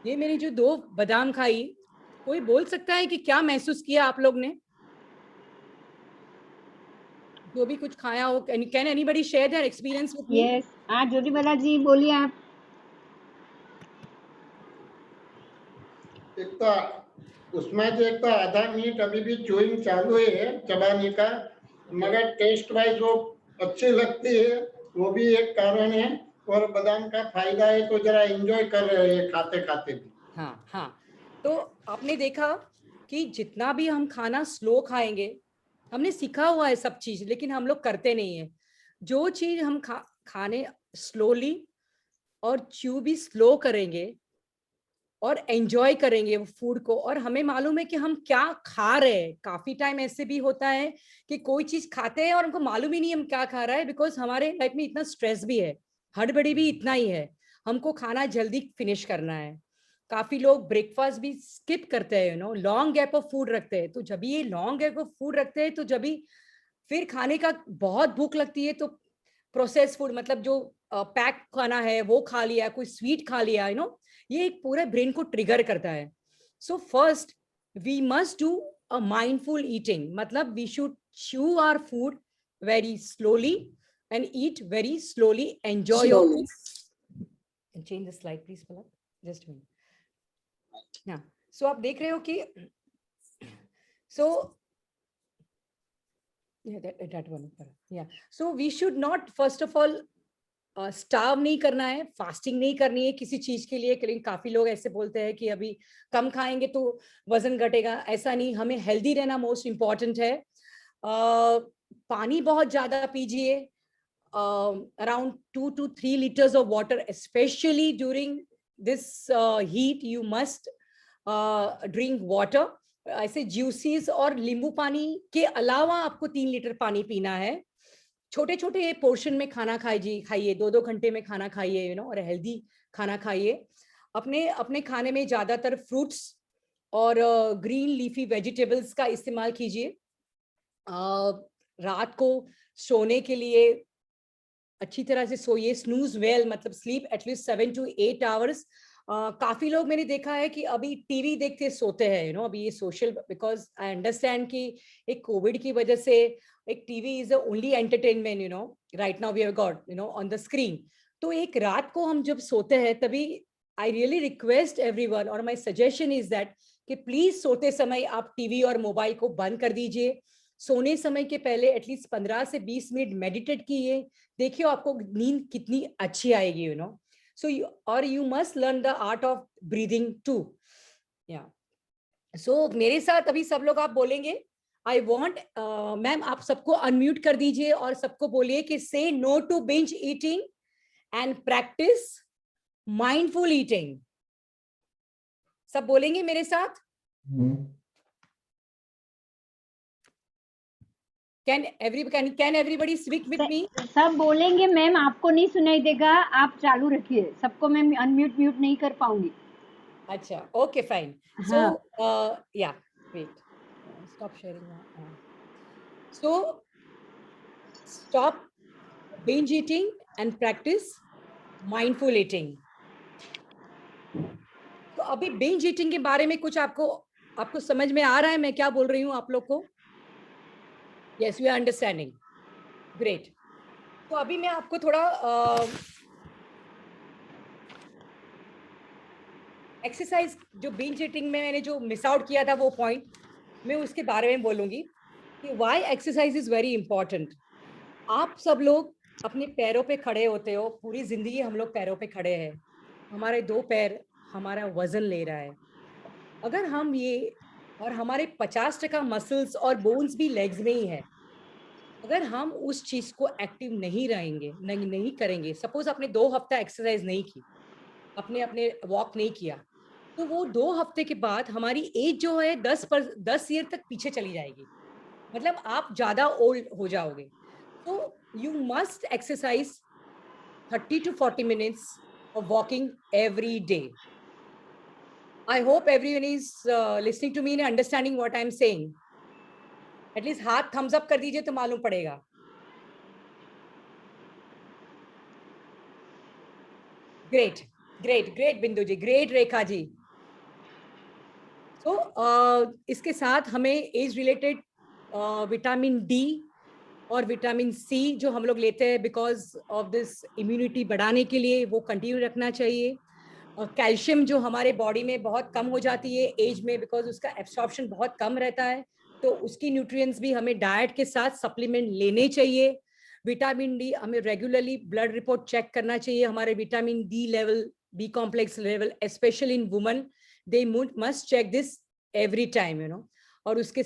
ये मेरी जो 2 बादाम खाई, कोई बोल सकता है कि क्या महसूस किया आप लोग ने? जो भी कुछ खाया हो, can anybody share their experience with me? Yes, हाँ ज्योतिबाला जी बोलिए आप. एक तो उसमें जो एक तो आधा मिनट अभी भी च्यूइंग चालू है चबाने का, मगर टेस्ट वाइज वो अच्छी लगती है, वो भी एक कारण है. और बादाम का फायदा है तो जरा एंजॉय कर रहे हैं खाते खाते भी. हाँ हाँ, तो आपने देखा कि जितना भी हम खाना स्लो खाएंगे, हमने सीखा हुआ है सब चीज, लेकिन हम लोग करते नहीं है. जो चीज हम खाने स्लोली और च्यू भी स्लो करेंगे और एंजॉय करेंगे वो फूड को, और हमें मालूम है कि हम क्या खा रहे हैं. काफी टाइम ऐसे भी होता है कि कोई चीज खाते हैं और हमको मालूम ही नहीं हम क्या खा रहा है, बिकॉज हमारे लाइफ में इतना स्ट्रेस भी है, हड़बड़ी भी इतना ही है, हमको खाना जल्दी फिनिश करना है. काफी लोग ब्रेकफास्ट भी स्किप करते हैं, लॉन्ग गैप ऑफ फूड रखते हैं. तो जब ये लॉन्ग गैप ऑफ फूड रखते हैं तो जब फिर खाने का बहुत भूख लगती है तो प्रोसेस फूड, मतलब जो पैक खाना है वो खा लिया, कोई स्वीट खा लिया, ये एक पूरे ब्रेन को ट्रिगर करता है. So first we must do a mindful eating, मतलब we should chew our food very slowly and eat very slowly, enjoy your food. Change the slide please Palak, just minute. हाँ, सो आप देख रहे हो कि so yeah, that one, yeah, so we should not first of all starve नहीं करना है, fasting नहीं करनी है किसी चीज के लिए. लेकिन काफी लोग ऐसे बोलते हैं कि अभी कम खाएंगे तो वजन घटेगा. ऐसा नहीं, हमें हेल्दी रहना मोस्ट इम्पॉर्टेंट है. पानी बहुत ज्यादा पीजिए, around 2 to 3 liters of water, especially during this heat. You must drink water. ऐसे जूसीज और नींबू पानी के अलावा आपको 3 लीटर पानी पीना है. छोटे छोटे पोर्शन में खाना खाइए, 2-2 घंटे में खाना खाइए, और हेल्दी खाना खाइए. अपने खाने में ज्यादातर फ्रूट्स और ग्रीन लीफी वेजिटेबल्स का इस्तेमाल कीजिए. रात को सोने के लिए अच्छी तरह से सोइए, स्नूज वेल, मतलब स्लीप एटलीस्ट 7 to 8 hours. काफी लोग मैंने देखा है कि अभी टीवी देखते सोते हैं, अभी ये सोशल, बिकॉज आई अंडरस्टैंड कि एक कोविड की वजह से एक TV is the only entertainment, right now we have got on the screen. तो एक रात को हम जब सोते हैं तभी आई रियली रिक्वेस्ट एवरीवन, और माय सजेशन इज दैट कि प्लीज सोते समय आप टीवी और मोबाइल को बंद कर दीजिए. सोने समय के पहले एटलीस्ट 15 से 20 मिनट मेडिटेट कीजिए, देखिए आपको नींद कितनी अच्छी आएगी. So you must learn the art of breathing too. Yeah. So मेरे साथ अभी सब लोग आप बोलेंगे. I want, मैम आप सबको अनम्यूट कर दीजिए और सबको बोलिए कि say no to binge eating and practice mindful eating. सब बोलेंगे मेरे साथ? Can everybody speak with me? सब बोलेंगे मैम, आपको नहीं सुनाई देगा, आप चालू रखिए, सबको मैं अनम्यूट म्यूट नहीं कर पाऊंगी. अच्छा, okay, fine. So, yeah, wait. Stop sharing now. So, stop binge eating and practice mindful eating. तो अभी binge eating के बारे में कुछ आपको समझ में आ रहा है मैं क्या बोल रही हूँ आप लोग को? Yes, we are understanding. Great. तो अभी मैं आपको थोड़ा एक्सरसाइज जो binge eating में मैंने जो मिस आउट किया था वो पॉइंट मैं उसके बारे में बोलूंगी कि why exercise is very important. आप सब लोग अपने पैरों पे खड़े होते हो, पूरी जिंदगी हम लोग पैरों पे खड़े हैं, हमारे 2 पैर हमारा वजन ले रहा है. अगर हम ये और हमारे 50% मसल्स और बोन्स भी लेग्स में ही है, अगर हम उस चीज को एक्टिव नहीं रहेंगे, नहीं करेंगे, सपोज आपने 2 हफ्ता एक्सरसाइज नहीं की, अपने वॉक नहीं किया, तो वो 2 हफ्ते के बाद हमारी एज जो है 10 ईयर तक पीछे चली जाएगी, मतलब आप ज्यादा ओल्ड हो जाओगे. तो you must exercise 30 to 40 minutes of walking every day. I hope everyone is listening to me and understanding what I am saying. At least हाथ thumbs up कर दीजिए तो मालूम पड़ेगा. Great, great, great बिंदु जी, great रेखा जी. So इसके साथ हमें एज रिलेटेड विटामिन डी और विटामिन सी जो हम लोग लेते हैं बिकॉज ऑफ दिस इम्यूनिटी बढ़ाने के लिए वो कंटिन्यू रखना चाहिए. और कैल्शियम जो हमारे बॉडी में बहुत कम हो जाती है एज में बिकॉज उसका एब्सॉर्प्शन बहुत कम रहता है, तो उसकी न्यूट्रिएंट्स भी हमें डाइट के साथ सप्लीमेंट लेने चाहिए. विटामिन डी हमें रेगुलरली ब्लड रिपोर्ट चेक करना चाहिए, हमारे vitamin D level, B complex level, especially in women they must check this every time, you know. और उसके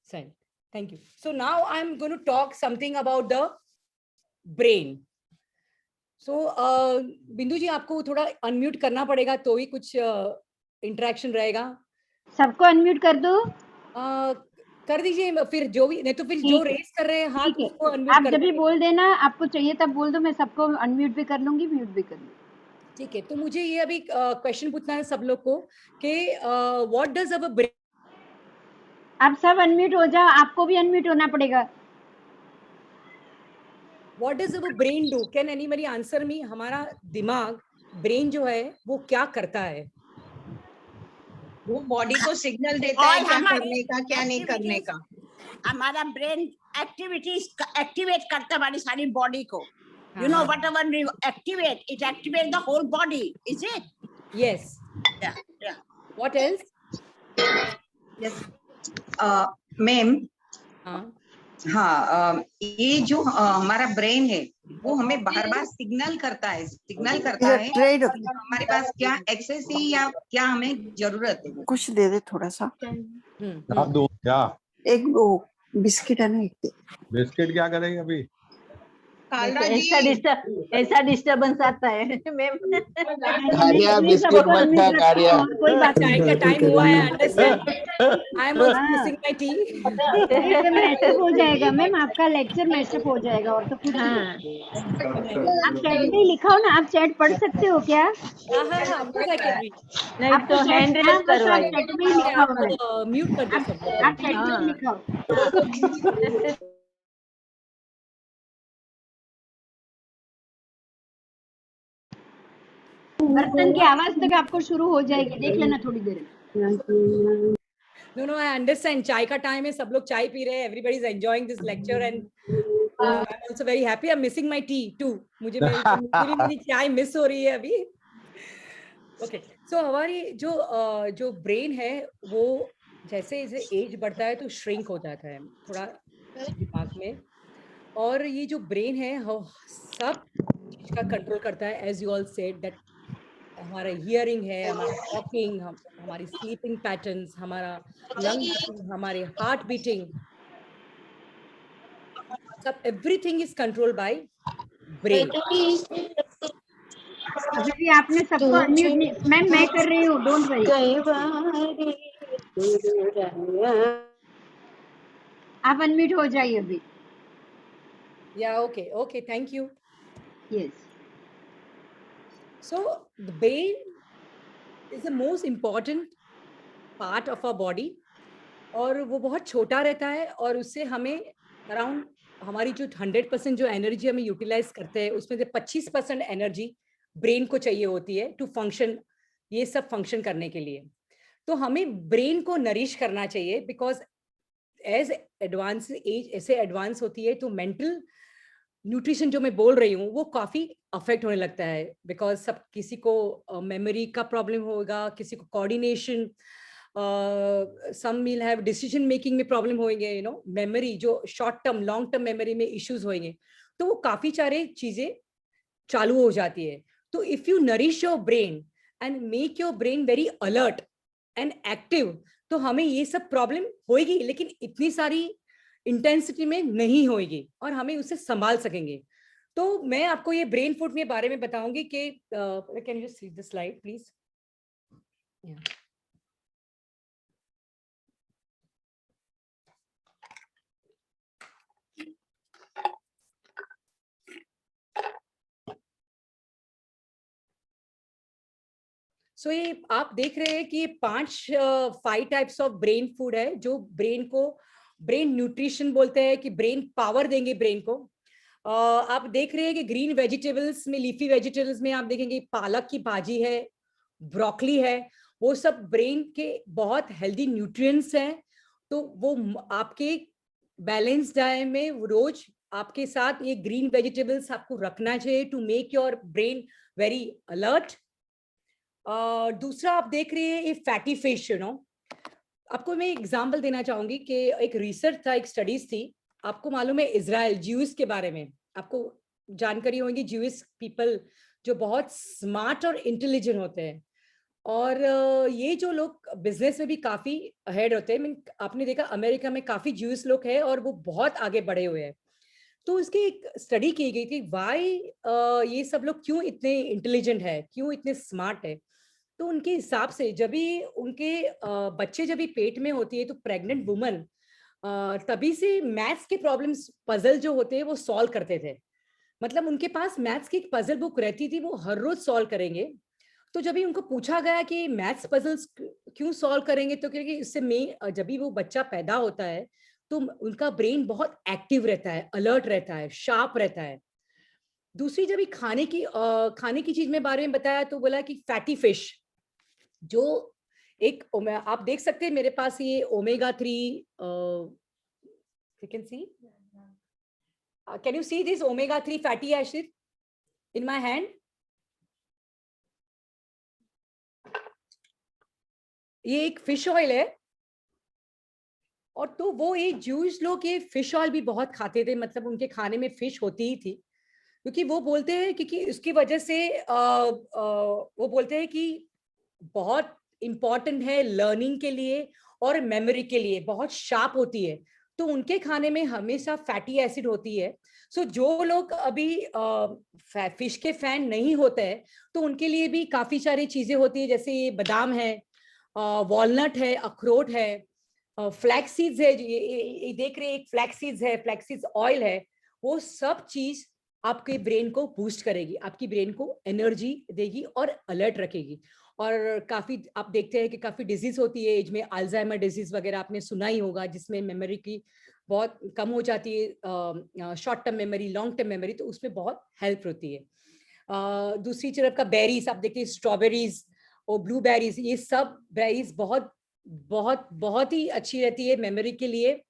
thank you. So now I am going to talk something about the brain. So Bindu ji आपको थोड़ा unmute करना पड़ेगा तो ही कुछ interaction रहेगा. सबको अनम्यूट कर दो. कर दीजिए, फिर जो भी नहीं तो फिर जो रेस कर रहे हैं हाथ उसको अनम्यूट आप कर जब भी बोल देना, आपको चाहिए तब बोल दो, मैं सबको अनम्यूट भी कर लूंगी, म्यूट भी कर लूंगी. ठीक है. तो मुझे ये अभी क्वेश्चन पूछना है सब लोग को कि व्हाट डज अवर ब्रेन. आप सब अनम्यूट हो जाओ, आपको भी अनम्यूट होना पड़ेगा. What does our brain do? Can anybody answer me? हमारा दिमाग, ब्रेन जो है वो क्या करता है? वो बॉडी को सिग्नल देता है क्या करने का, क्या नहीं करने का. हमारा ब्रेन एक्टिवेट करता है हमारी सारी बॉडी को. You know, whatever we activate, it activates the whole body. Is it? Yes. Yeah. What else? Yes. Ma'am. हाँ, ये जो हमारा ब्रेन है वो हमें बार बार सिग्नल करता है हमारे पास क्या एक्सेस है या क्या हमें जरूरत है. कुछ दे दे थोड़ा सा. आप दो क्या? एक वो बिस्किट है ना, एक बिस्किट क्या करेंगे अभी? ऐसा डिस्टर्बेंस आता है मैम. बिस्किट मत खा कार्या. कोई बात नहीं, का टाइम हुआ है. Understand. I am also missing my T. Mashup हो जाएगा मैम, आपका लेक्चर मैशअप हो जाएगा और तो कुछ नहीं. आप चैट में लिखाओ ना, आप चैट पढ़ सकते हो क्या? हां नहीं तो हैंड रेस करवाइए. चैट में लिखाओ, म्यूट कर दो सब. आप चैट में लिखाओ. बर्तन की आवाज तक आपको शुरू हो जाएगी, देख लेना थोड़ी देर. No, I understand. चाय का टाइम है, सब लोग चाय पी रहे हैं. Everybody is enjoying this lecture and I'm also very happy. I'm missing my tea too. मुझे मेरी चाय मिस हो रही है अभी. Okay, so हमारी जो ब्रेन है वो जैसे एज बढ़ता है तो श्रिंक हो जाता है थोड़ा दिमाग में. और ये जो ब्रेन है सब चीज का कंट्रोल करता है. As you all said that हमारा हियरिंग है, हमारा टॉकिंग, हमारी स्लीपिंग पैटर्न्स, हमारा लंग, हमारे हार्ट बीटिंग, सब everything is controlled by brain. अभी आपने सबको अनम्यूट. मैम मैं कर रही हूँ, डोंट वरी. आप अनम्यूट हो जाइए अभी। Yeah, okay, thank you. Yes. So the brain is the most important part of our body, और वो बहुत छोटा रहता है, और उससे हमें अराउंड हमारी जो 100% जो एनर्जी हमें यूटिलाइज करते हैं, उसमें से 25% एनर्जी ब्रेन को चाहिए होती है टू फंक्शन, ये सब फंक्शन करने के लिए। तो हमें ब्रेन को नरिश करना चाहिए, बिकॉज एज एडवांस एज ऐसे एडवांस होती है तो मेंटल न्यूट्रिशन जो मैं बोल रही हूँ वो काफी अफेक्ट होने लगता है, बिकॉज सब किसी को मेमोरी का प्रॉब्लम होगा, किसी को coordination, some will have decision making में प्रॉब्लम होंगे, यू नो, मेमोरी जो short term long term memory में इश्यूज होंगे, तो वो काफी सारे चीजें चालू हो जाती है। तो if you nourish your brain and make your brain very alert and active, तो हमें ये सब प्रॉब्लम होएगी, लेकिन इतनी सारी इंटेंसिटी में नहीं होएगी और हमें उसे संभाल सकेंगे। तो मैं आपको ये ब्रेन फूड के बारे में बताऊंगी कि can you see the slide please. So ये आप देख रहे हैं कि ये 5 टाइप्स ऑफ ब्रेन फूड है जो ब्रेन को ब्रेन न्यूट्रिशन बोलते हैं, कि ब्रेन पावर देंगे ब्रेन को। आप देख रहे हैं कि ग्रीन वेजिटेबल्स में, लीफी वेजिटेबल्स में आप देखेंगे पालक की भाजी है, ब्रोकली है, वो सब ब्रेन के बहुत हेल्दी न्यूट्रिएंट्स हैं। तो वो आपके बैलेंस डाइट में रोज आपके साथ ये ग्रीन वेजिटेबल्स आपको रखना चाहिए to make your brain very alert. दूसरा आप देख रहे हैं ये फैटी फिश, यू नो, आपको मैं एग्जांपल देना चाहूंगी कि एक रिसर्च था, एक स्टडीज थी, आपको मालूम है इजराइल ज्यूज के बारे में आपको जानकारी होगी, ज्यूज पीपल जो बहुत स्मार्ट और इंटेलिजेंट होते हैं, और ये जो लोग बिजनेस में भी काफी अहेड होते हैं। आपने देखा अमेरिका में काफी ज्यूज लोग हैं और वो बहुत आगे बढ़े हुए हैं। तो इसकी एक स्टडी की गई थी, वाई ये सब लोग क्यों इतने इंटेलिजेंट है, क्यों इतने स्मार्ट है। तो उनके हिसाब से जब भी उनके बच्चे जब भी पेट में होती है, तो प्रेग्नेंट वुमन तभी से मैथ्स के प्रॉब्लम्स, पजल जो होते हैं वो सॉल्व करते थे। मतलब उनके पास मैथ्स की एक पजल बुक रहती थी, वो हर रोज सॉल्व करेंगे। तो जब भी उनको पूछा गया कि मैथ्स पजल्स क्यों सॉल्व करेंगे, तो क्योंकि इससे में जब भी वो बच्चा पैदा होता है तो उनका ब्रेन बहुत एक्टिव रहता है, अलर्ट रहता है, शार्प रहता है। दूसरी जब भी खाने की चीज में बारे में बताया, तो बोला कि फैटी फिश जो एक आप देख सकते हैं मेरे पास ये omega 3, you can see, can you see this omega 3 fatty acid in my hand? ये एक फिश ऑयल है, और तो वो ये ज्यूस लोग ये फिश ऑयल भी बहुत खाते थे, मतलब उनके खाने में फिश होती ही थी, क्योंकि वो बोलते हैं क्योंकि इसकी वजह से वो बोलते हैं कि बहुत इंपॉर्टेंट है लर्निंग के लिए और मेमोरी के लिए, बहुत शार्प होती है। तो उनके खाने में हमेशा फैटी एसिड होती है। सो जो लोग अभी फिश के फैन नहीं होते हैं, तो उनके लिए भी काफी सारी चीजें होती है, जैसे ये बादाम है, वॉलनट है, अखरोट है, फ्लैक्स सीड्स है, ये देख रहे हैं एक फ्लैक्स सीड्स है, फ्लैक्स सीड्स ऑयल है। वो सब चीज आपके ब्रेन को बूस्ट करेगी, आपकी ब्रेन को एनर्जी देगी और अलर्ट रखेगी। और काफी आप देखते हैं कि काफी डिजीज होती है एज में, अल्जाइमर डिजीज वगैरह आपने सुना ही होगा, जिसमें मेमोरी की बहुत कम हो जाती है, short term memory, long term memory, तो उसमें बहुत हेल्प होती है। दूसरी तरफ का बेरीज आप देखिए, स्ट्रॉबेरीज और ब्लूबेरीज, ये सब बेरीज बहुत बहुत बहुत ही अच्छी रहती है मेमोरी के लिए।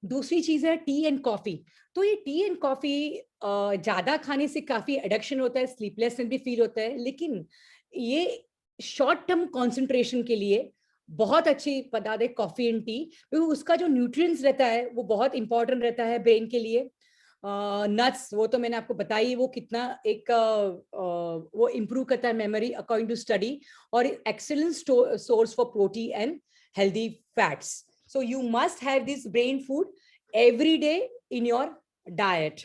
दूसरी चीज है टी एंड कॉफी। तो ये टी एंड कॉफी ज्यादा खाने से काफी एडिक्शन होता है, स्लीपलेसनेस भी फील होता है, लेकिन ये शॉर्ट टर्म कंसंट्रेशन के लिए बहुत अच्छी पदार्थ है कॉफी एंड टी, क्योंकि उसका जो न्यूट्रिएंट्स रहता है वो बहुत इंपॉर्टेंट रहता है ब्रेन के लिए। नट्स, वो तो मैंने आपको बताई, वो कितना एक वो इम्प्रूव करता है मेमोरी अकॉर्डिंग टू स्टडी, और excellent source for protein and healthy fats. So you must have this brain food every day in your diet.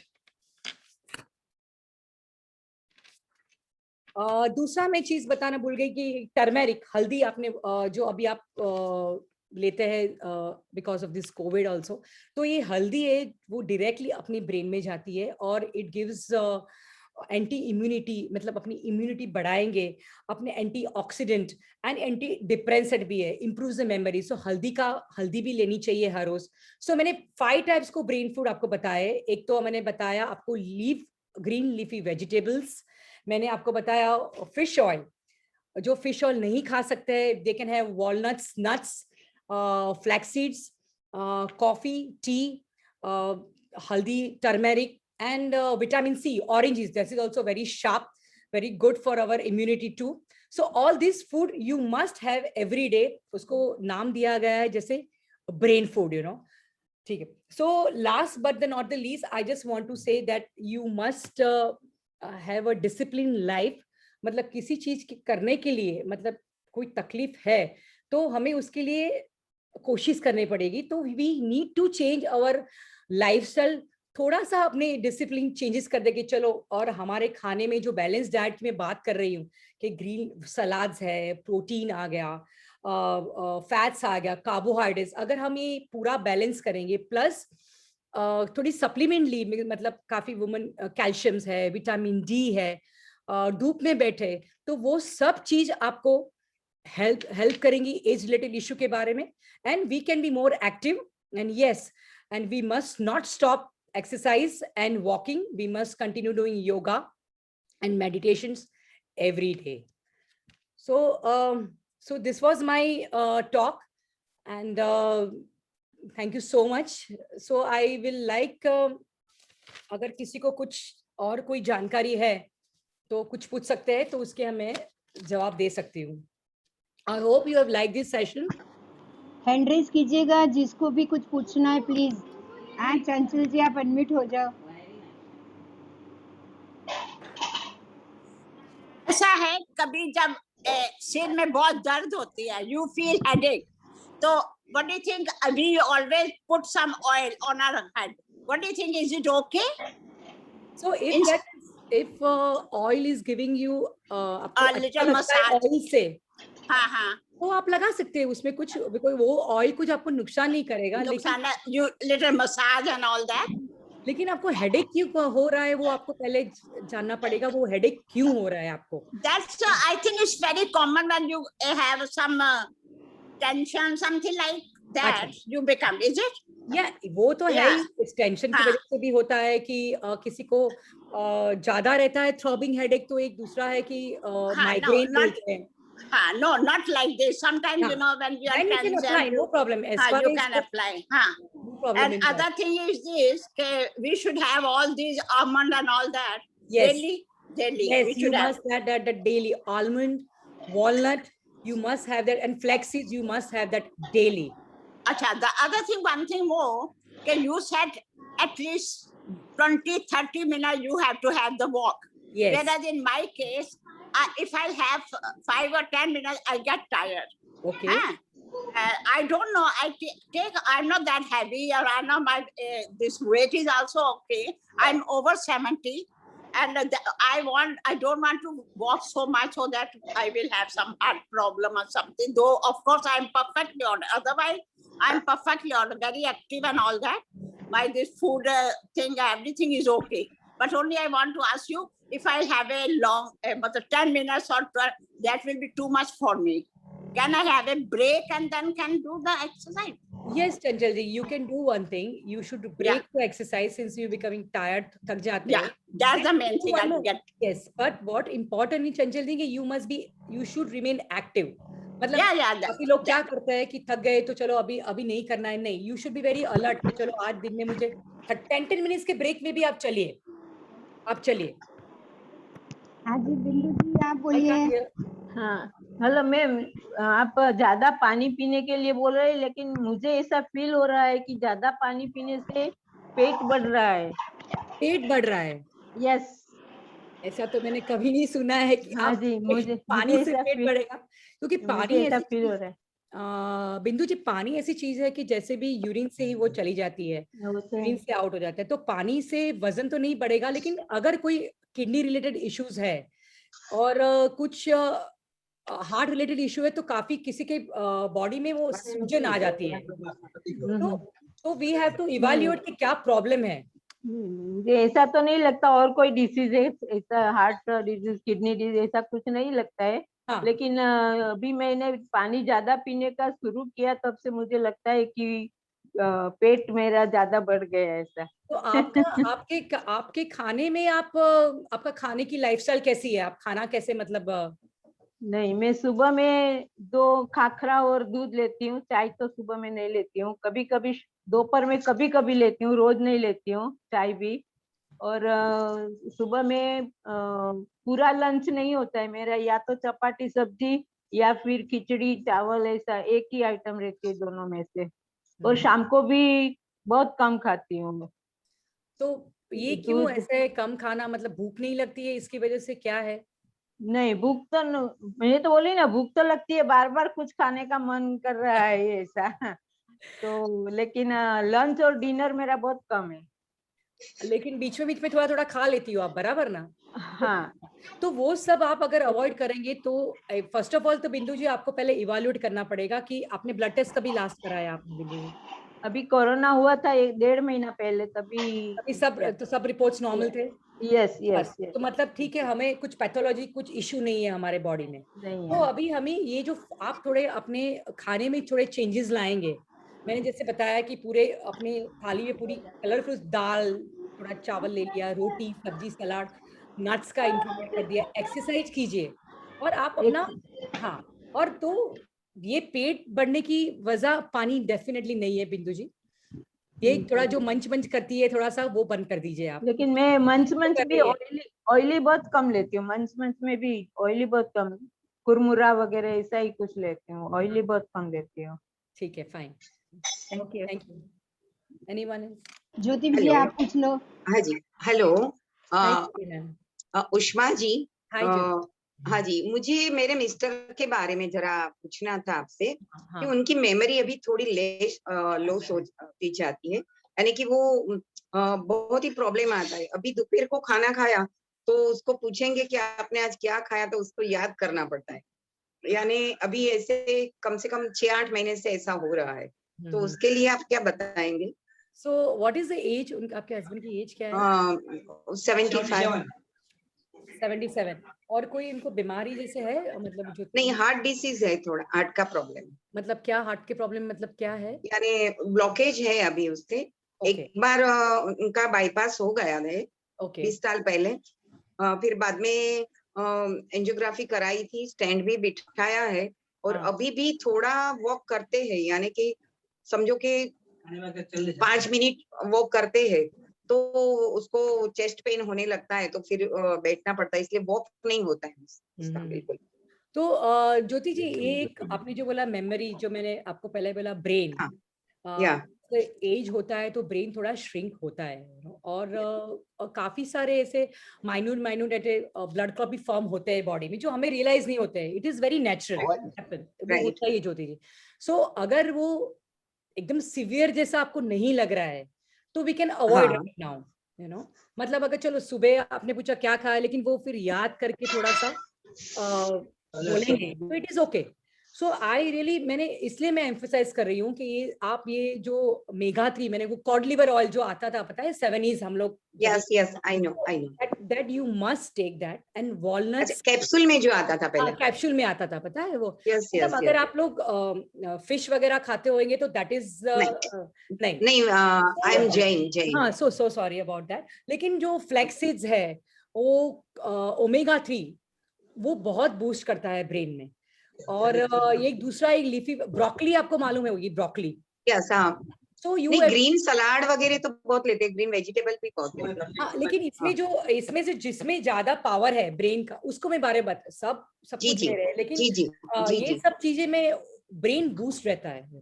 दूसरा मैं चीज बताना भूल गई कि टर्मेरिक, हल्दी, आपने जो अभी आप लेते हैं because of this Covid also, तो ये हल्दी है वो डायरेक्टली अपनी ब्रेन में जाती है और इट गिव्स एंटी इम्यूनिटी, मतलब अपनी इम्यूनिटी बढ़ाएंगे, अपने एंटीऑक्सीडेंट एंड एंटी डिप्रेसेंट भी है, इम्प्रूव्स द मेमोरी। सो हल्दी भी लेनी चाहिए हर रोज। सो मैंने 5 टाइप्स को ब्रेन फूड आपको बताए। एक तो मैंने बताया आपको ग्रीन लीफी वेजिटेबल्स, मैंने आपको बताया फिश ऑयल, जो फिश ऑयल नहीं खा सकते हैं they can have walnuts, nuts, flax seeds, coffee, T, haldi, turmeric, and vitamin C, oranges. This is also very sharp, very good for our immunity too. So all this food you must have every day. उसको नाम दिया गया है जैसे brain food, you know. ठीक है. So last but not the least, I just want to say that you must have a disciplined life. मतलब किसी चीज करने के लिए, मतलब कोई तकलीफ है तो हमें उसके लिए कोशिश करनी पड़ेगी। तो we need to change our lifestyle, थोड़ा सा अपने डिसिप्लिन चेंजेस कर देंगे चलो। और हमारे खाने में जो बैलेंस डाइट में बात कर रही हूँ कि ग्रीन सलाड्स है, प्रोटीन आ गया, फैट्स आ गया, कार्बोहाइड्रेट्स, अगर हम ये पूरा बैलेंस करेंगे प्लस थोड़ी सप्लीमेंट ली, मतलब काफी वुमेन कैल्शियम्स है, विटामिन डी है, धूप में बैठे, तो वो सब चीज आपको हेल्प करेंगी एज रिलेटेड इश्यू के बारे में। And we can be more active and yes, and we must not stop exercise and walking. We must continue doing yoga and meditations every day. So this was my talk, and thank you so much. So I will like अगर किसी को कुछ और कोई जानकारी है तो कुछ पूछ सकते हैं, तो उसके मैं जवाब दे सकती हूँ। I hope you have liked this session. Hand raise कीजिएगा जिसको भी कुछ पूछना है प्लीज। हाँ चंचल जी आप अनम्यूट हो जाओ। ऐसा है कभी जब सिर में बहुत दर्द होती है, यू फील हेडेक, तो what do you think? We always put some oil on our head, what do you think, is it okay? So if oil is giving you a little massage oil से, हाँ, तो आप लगा सकते हैं उसमें कुछ, वो ऑयल कुछ आपको नुकसान नहीं करेगा, you little massage and all that. लेकिन आपको हेडेक क्यों हो रहा है वो आपको पहले जानना पड़ेगा, वो हेडेक क्यों हो रहा है आपको। That's I think it's very common when you have some tension, something like that, you become, is it? Yeah, वो तो है ही, इस टेंशन की वजह से भी होता है कि किसी को ज्यादा रहता है थ्रॉबिंग हेडेक, तो एक दूसरा है कि माइग्रेन बोलते हैं। No, not like this. Sometimes, you know, when you are tension, no problem. You can apply. No problem. And other thing is this, we should have all these almond and all that. Yes. Daily. Yes, you must have that daily. Almond, walnut, you must have that, and flax seeds, you must have that daily. Acha, the other thing, one thing more, you said at least 20-30 minutes you have to have the walk. Yes. Whereas in my case, if I have 5 or 10 minutes, I get tired. Okay. I don't know. I'm not that heavy, or I know my this weight is also okay. I'm over 70, and I don't want to walk so much so that I will have some heart problem or something. Though of course I'm perfectly on. Otherwise, I'm perfectly on, very active and all that. My this food thing, everything is okay. But only I want to ask you, if I have a long, but 10 minutes or 12, that will be too much for me. Can I have a break and then can do the exercise? Yes, Chanjalji, you can do one thing. You should break the exercise since you're becoming tired. Thak jate Yeah, that's the main thing I get. Yes, but what important in Chanjalji, you should remain active. मतलब काफी लोग क्या करते हैं कि थक गए तो चलो अभी नहीं करना है, नहीं, you should be very alert कि चलो आज दिन में मुझे 10 मिनट्स के ब्रेक में भी आप चलिए। हाँ जी बिंदु जी आप बोलिए। हाँ हेलो मैम, आप ज्यादा पानी पीने के लिए बोल रहे हैं, लेकिन मुझे ऐसा फील हो रहा है कि ज्यादा पानी पीने से पेट बढ़ रहा है। पेट बढ़ रहा है? यस। ऐसा तो मैंने कभी नहीं सुना है कि हाँ जी, मुझे पानी से पेट बढ़ेगा, क्योंकि पानी ऐसा फील हो रहा है। बिंदु जी, पानी ऐसी चीज है कि जैसे भी यूरिन से ही वो चली जाती है, यूरिन से आउट हो जाता है, तो पानी से वजन तो नहीं बढ़ेगा, लेकिन अगर कोई किडनी रिलेटेड इश्यूज है और कुछ हार्ट रिलेटेड इशू है तो काफी किसी के बॉडी में वो सूजन आ जाती है, तो वी हैव टू इवैल्यूएट कि क्या प्रॉब्लम है। मुझे ऐसा तो नहीं लगता और कोई डिसीज है, ऐसा हार्ट डिजीज, किडनी डिजीज ऐसा कुछ नहीं लगता है। हाँ। लेकिन अभी मैंने पानी ज्यादा पीने का शुरू किया तब से मुझे लगता है कि पेट मेरा ज्यादा बढ़ गया है ऐसा। तो आपके खाने में आपका खाने की लाइफस्टाइल कैसी है? आप खाना कैसे मतलब नहीं, मैं सुबह में 2 खाखरा और दूध लेती हूँ, चाय तो सुबह में नहीं लेती हूँ, कभी कभी दोपहर में कभी कभी लेती हूँ, रोज नहीं लेती हूँ चाय भी। और सुबह में पूरा लंच नहीं होता है मेरा, या तो चपाती सब्जी या फिर खिचड़ी चावल, ऐसा एक ही आइटम रहती है दोनों में से। और शाम को भी बहुत कम खाती हूँ मैं। तो ये क्यों ऐसे कम खाना, मतलब भूख नहीं लगती है इसकी वजह से, क्या है? नहीं, भूख तो मैंने तो बोली ना, भूख तो लगती है, बार बार कुछ खाने का मन कर रहा है ऐसा। तो लेकिन लंच और डिनर मेरा बहुत कम है। लेकिन बीच में थोड़ा थोड़ा खा लेती हो आप, बराबर ना? हाँ। तो वो सब आप अगर अवॉइड करेंगे तो फर्स्ट ऑफ ऑल तो बिंदु जी आपको पहले इवैल्यूएट करना पड़ेगा कि आपने ब्लड टेस्ट कभी लास्ट कराया आपने बिंदु जी? अभी कोरोना हुआ था 1-1.5 महीना पहले, तभी सब रिपोर्ट्स नॉर्मल थे? यस यस बस, यस। तो मतलब ठीक है, हमें कुछ पैथोलॉजी कुछ इशू नहीं है हमारे बॉडी में। नहीं तो है। अभी हमें ये जो आप थोड़े अपने खाने में थोड़े चेंजेस लाएंगे, मैंने जैसे बताया कि पूरे अपने थाली में पूरी कलरफुल दाल, थोड़ा चावल ले लिया, रोटी सब्जी सलाद, नट्स का इंक्लूड कर दिया, एक्सरसाइज कीजिए और आप अपना, हाँ, और तो ये पेट बढ़ने की वजह पानी डेफिनेटली नहीं है बिंदु जी। ये थोड़ा जो मंच करती है थोड़ा सा वो बंद कर दीजिए आप। लेकिन मैं मंच भी ऑयली बहुत कम लेती हूँ, मंच में भी ऑयली बहुत कम, कुरमुरा वगैरह ऐसा ही कुछ लेती हूँ, ऑयली बहुत कम लेती हूँ। ठीक है, fine, thank you. Anyone else? Jyoti ji आप पूछ लो। हाँ जी, हेलो हाय उष्मा जी। ज्योति। हाँ जी, मुझे मेरे मिस्टर के बारे में जरा पूछना था आपसे कि हाँ। उनकी मेमोरी अभी थोड़ी लो होती जाती है, यानी कि वो बहुत ही प्रॉब्लम आता है। अभी दोपहर को खाना खाया तो उसको पूछेंगे कि आपने आज क्या खाया, तो उसको याद करना पड़ता है। यानी अभी ऐसे कम से कम 6-8 महीने से ऐसा हो रहा है, तो उसके लिए आप क्या बताएंगे? So what is the age? आपके हस्बैंड की एज क्या है? 75। 77। और कोई इनको बीमारी जैसे है, मतलब जो नहीं, हार्ट डिसीज है, थोड़ा हार्ट का प्रॉब्लम। मतलब क्या हार्ट के प्रॉब्लम, मतलब क्या है? यानी ब्लॉकेज है अभी उसके। एक बार उनका बाईपास हो गया है 20 साल पहले, फिर बाद में एंजियोग्राफी कराई थी, स्टैंड भी बिठाया है, और अभी भी थोड़ा वॉक करते हैं, यानी कि समझो कि 5 मिनट वॉक करते हैं तो उसको चेस्ट पेन होने लगता है, तो फिर बैठना पड़ता है, इसलिए वॉक नहीं होता है उसका बिल्कुल। तो ज्योति जी, एक आपने जो बोला मेमोरी, जो मैंने आपको पहले बोला ब्रेन, एज होता है तो ब्रेन थोड़ा श्रिंक होता है, और काफी सारे ऐसे माइन्यूट ब्लड क्लॉट भी फॉर्म होते हैं बॉडी में जो हमें रियलाइज नहीं होते हैं। इट इज वेरी नेचुरल, वो होता ही है ज्योति जी। सो अगर वो एकदम सीवियर जैसा आपको नहीं लग रहा है तो we can avoid right now, you know. मतलब अगर चलो सुबह आपने पूछा क्या खाया, लेकिन वो फिर याद करके थोड़ा सा बोलेंगे तो it is okay. So I really, मैंने इसलिए मैं एम्फसाइज कर रही हूँ कि ये आप ये जो मेगा 3, मैंने वो कॉड लिवर ऑयल जो आता था पता है 70s हम लोग, yes I know that you must take that, and walnuts capsule में जो आता था पहले। कैप्सूल में आता था पता है वो। यस अगर आप लोग फिश वगैरह खाते होंगे तो दैट इज नहीं आई एम जैन। हाँ, सो सॉरी अबाउट दैट। लेकिन जो फ्लैक्सीड्स है वो ओमेगा 3 वो बहुत बूस्ट करता है ब्रेन में। और एक दूसरा एक लीफी ब्रोकली, आपको मालूम है होगी ब्रोकली? यस, हाँ। So नहीं, ग्रीन सलाद वगैरह तो बहुत लेते हैं, ग्रीन वेजिटेबल भी बहुत लेते हैं। हाँ, लेकिन इसमें से जिसमें ज्यादा पावर है ब्रेन का, उसको मैं बारे बता, सब कुछ ले रहे हैं, लेकिन ये सब चीजें में ब्रेन बूस्ट रहता है।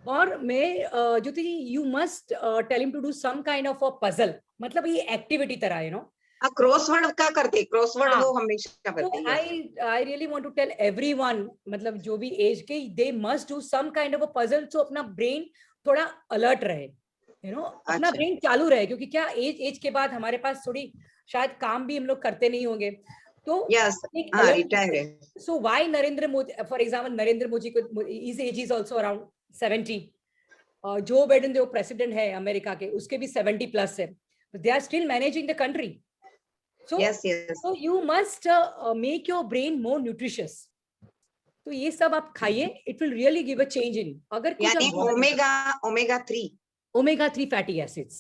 और मैं Jyoti ji, you must tell him to do some kind of a puzzle, मतलब ये एक्टिविटी तरह, यू नो। क्रॉसवर्ड का करते, क्रॉसवर्ड वो हमेशा करते हैं। I really want to tell everyone, मतलब जो भी एज के, they must do some kind of a puzzle, so अपना ब्रेन थोड़ा अलर्ट रहे, यू नो, अपना ब्रेन चालू रहे, क्योंकि क्या एज के बाद हमारे पास थोड़ी शायद काम भी हम लोग करते नहीं होंगे, तो Yes, एक अलग retired है. So why Narendra Modi, for example, Narendra Modi, his age is also around 70. Joe Biden जो president है अमेरिका के, उसके भी 70 plus है. But they are still managing the country. So, yes. So you must make your brain more nutritious. तो ये सब आप खाइए, it will really give a change in. अगर कुछ यानी omega 3 fatty acids.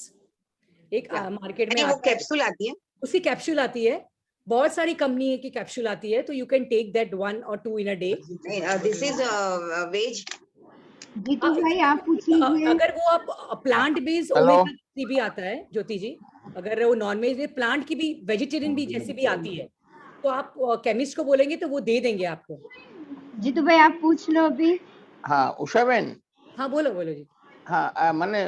एक मार्केट में वो कैप्सूल आती है, उसी कैप्सूल आती है, बहुत सारी कंपनी की कैप्सूल आती है, तो you can take that 1 or 2 in a day. This is veg. Jitu भाई आप पूछ लीजिए. अगर वो आप प्लांट बेस्ड ओमेगा 3 भी आता है ज्योति जी, अगर वो नॉन वेज प्लांट की भी वेजिटेरियन भी जैसी भी आती है, तो आप केमिस्ट को बोलेंगे तो वो दे देंगे आपको. जीतू भाई आप पूछ लो अभी. हाँ उषाबेन. हाँ बोलो जी. हाँ मैंने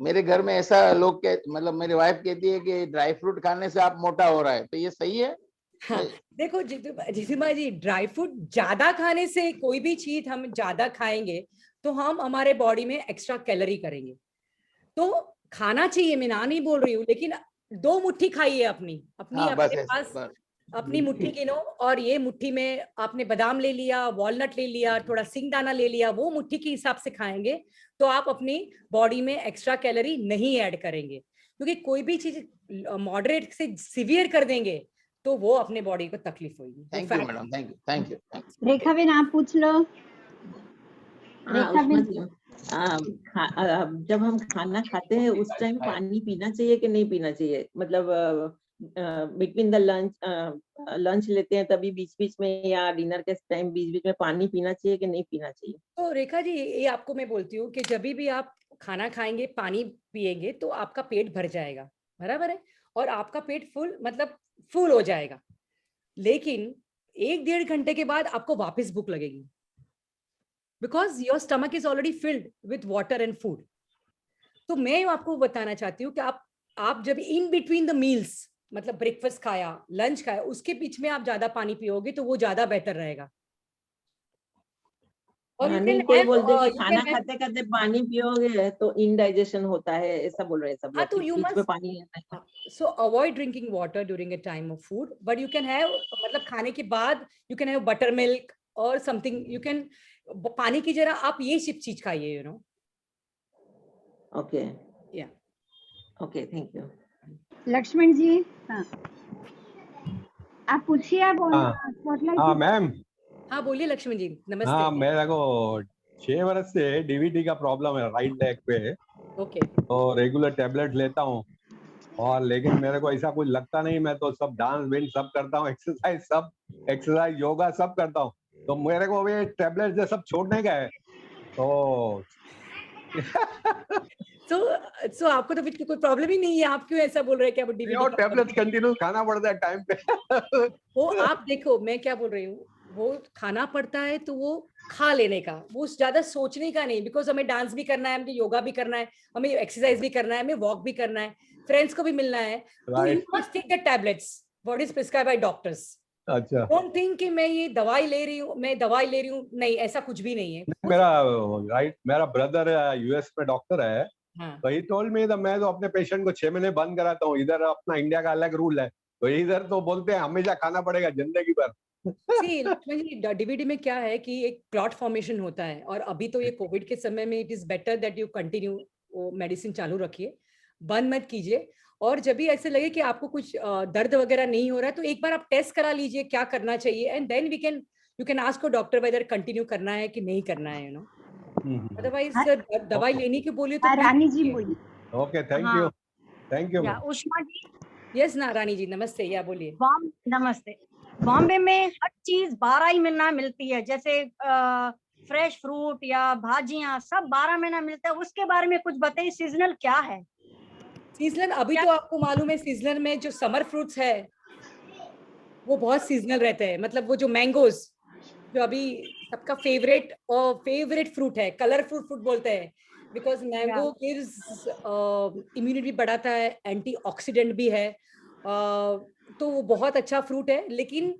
मेरे घर में ऐसा लोग के मतलब मेरी वाइफ कहती है कि ड्राई फ्रूट खाने से आप मोटा हो रहा है, तो ये सही है? हाँ, देखो जीतू जी, ड्राई फ्रूट ज्यादा खाने से, कोई भी चीज हम ज्यादा खाएंगे तो हम हमारे बॉडी में एक्स्ट्रा कैलोरी करेंगे. तो खाना चाहिए, मैं ना नहीं बोल रही हूँ, लेकिन 2 मुट्ठी खाइए अपनी अपने पास अपनी मुट्ठी गिनो, और ये मुट्ठी में आपने बादाम ले लिया, वॉलनट ले लिया, थोड़ा सिंगदाना ले लिया, वो मुट्ठी के हिसाब से खाएंगे तो आप अपनी बॉडी में एक्स्ट्रा कैलोरी नहीं ऐड करेंगे. क्योंकि कोई भी चीज मॉडरेट से सीवियर कर देंगे तो वो अपने बॉडी को तकलीफ होगी. Thank you madam, thank you. Rekha Ben आप पूछ लो. रेखा बेन, जब हम खाना खाते हैं उस टाइम पानी पीना चाहिए कि नहीं पीना चाहिए? मतलब बिटवीन द लंच लेते हैं तभी बीच में, या डिनर के टाइम बीच में पानी पीना चाहिए कि नहीं पीना चाहिए? तो रेखा जी, ये आपको मैं बोलती हूँ कि जब भी आप खाना खाएंगे, पानी पिएंगे, तो आपका पेट भर जाएगा, बराबर है, और आपका पेट फुल हो जाएगा. लेकिन 1-1.5 घंटे के बाद आपको वापस भूख लगेगी, because your stomach is already filled with water and food. तो मैं आपको बताना चाहती हूँ कि आप जब इन बिटवीन द मील्स, मतलब ब्रेकफास्ट खाया, लंच खाया, उसके बीच में आप ज्यादा पानी पियोगे तो वो ज्यादा बेटर रहेगा. और कोई बोलते हैं कि खाना खाते खाते पानी पियोगे तो इनडाइजेशन होता है, ऐसा बोल रहे हैं सब लोग. तो यू मस्ट पानी लेना है. सो avoid drinking water during a time of food, but you can have, मतलब खाने के बाद you can have butter milk और समथिंग. यू कैन, पानी की जगह आप ये सब चीज खाइए, यू नो. ओके, या ओके, थैंक यू. लक्ष्मण जी, हाँ आप पूछिए. आप हाँ मैम. हाँ बोलिए लक्ष्मण जी, नमस्ते. हाँ मेरे को 6 वर्ष से डीवीटी का प्रॉब्लम है राइट लेग पे. ओके. तो रेगुलर टैबलेट लेता हूँ, और लेकिन मेरे को ऐसा कुछ लगता नहीं. मैं तो सब डांस विंस सब करता हूँ, एक्सरसाइज योगा सब करता हूँ. तो मेरे को ये टैबलेट जो सब छोड़ने का है. तो आपको तो कोई प्रॉब्लम ही नहीं है. आप क्यों ऐसा बोल रहे हैं कि आप डीवीटी टैबलेट कंटिन्यू खाना पड़ता है टाइम पे? वो आप देखो, मैं क्या बोल रही हूँ, वो खाना पड़ता है तो वो खा लेने का, वो ज्यादा सोचने का नहीं. बिकॉज हमें डांस भी करना है, हमें योगा भी करना है, हमें एक्सरसाइज भी करना है, हमें वॉक भी करना है, फ्रेंड्स को भी मिलना है. तो you must take the tablets what is prescribed by doctors. अच्छा. डोंट थिंक कि मैं ये दवाई ले रही हूँ, नहीं, ऐसा कुछ भी नहीं है. मेरा ब्रदर यूएस में डॉक्टर है. तो ही टोल्ड मी, मैं तो अपने पेशेंट को 6 महीने बंद कराता हूँ. इधर अपना इंडिया का अलग रूल है, तो इधर तो बोलते हैं हमेशा खाना पड़ेगा जिंदगी भर. डीवीडी में क्या है कि एक क्लॉट फॉर्मेशन होता है, और अभी तो ये कोविड के समय में it is better that you continue medicine चालू रखिए, बंद मत कीजिए. और जब भी ऐसे लगे कि आपको कुछ दर्द वगैरह नहीं हो रहा है, तो एक बार आप टेस्ट करा लीजिए क्या करना चाहिए, and then you can ask doctor whether continue करना है कि नहीं करना है, यू नो. अदरवाइज दवाई लेने की बोलिए तो रानी जी बोलिए. Okay, thank you. Ushma ji. Yes ना रानी जी, नमस्ते. या बोलिए. नमस्ते. बॉम्बे में हर चीज 12 ही महीना मिलती है, जैसे फ्रेश फ्रूट या भाजियां सब 12 महीना मिलता है. उसके बारे में कुछ बताइए, सीजनल क्या है? सीजनल अभी तो आपको मालूम है, सीजनल में जो समर फ्रूट्स है वो बहुत सीजनल रहते हैं. मतलब वो जो मैंगोज जो अभी सबका फेवरेट फ्रूट है, कलरफुल फ्रूट बोलते हैं, बिकॉज मैंगो गिव्स इम्यूनिटी बढ़ाता है, एंटीऑक्सीडेंट भी है, तो वो बहुत अच्छा फ्रूट है. लेकिन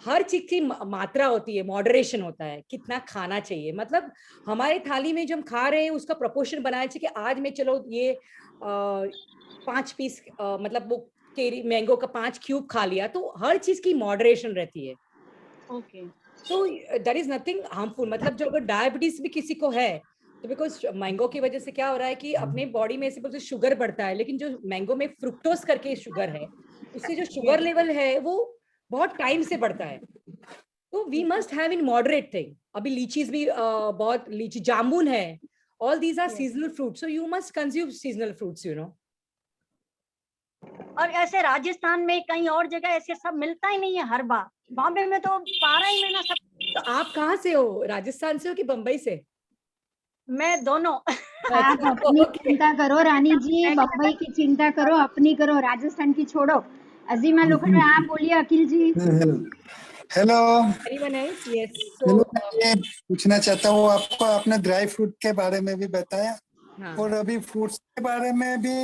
हर चीज की मात्रा होती है, मॉडरेशन होता है, कितना खाना चाहिए. मतलब हमारे थाली में जो हम खा रहे हैं उसका प्रोपोर्शन बनाना चाहिए कि आज में चलो ये 5 पीस मतलब वो केरी मैंगो का 5 क्यूब खा लिया, तो हर चीज की मॉडरेशन रहती है। ओके तो देयर इज नथिंग हार्मफुल। मतलब जो अगर डायबिटीज भी किसी को है तो बिकॉज मैंगो की वजह से क्या हो रहा है कि अपने बॉडी में ऐसे बोलते शुगर बढ़ता है, लेकिन जो मैंगो में फ्रुक्टोज करके शुगर है, उससे जो शुगर लेवल है वो बहुत टाइम से बढ़ता है। तो we must have in moderate thing. अभी लीचीज भी बहुत, लीची जामुन है, all these are seasonal fruits, so you must consume seasonal fruits, you know. और ऐसे राजस्थान में कहीं और जगह ऐसे सब मिलता ही नहीं है हर बार। बॉम्बे में तो 12 ही महीना सब। तो आप कहाँ से हो, राजस्थान से हो कि बम्बई से? मैं दोनों। आप अपनी चिंता करो रानी जी, बम्बई की चिंता करो, अपनी करो, राजस्थान की छोड़ो। अजीमा लोखंडे, आप बोलिए अखिल जी। हेलो हेलो, मैं पूछना चाहता हूँ आपको, आपने ड्राई फ्रूट के बारे में भी बताया, हाँ। और अभी फ्रूट्स के बारे में भी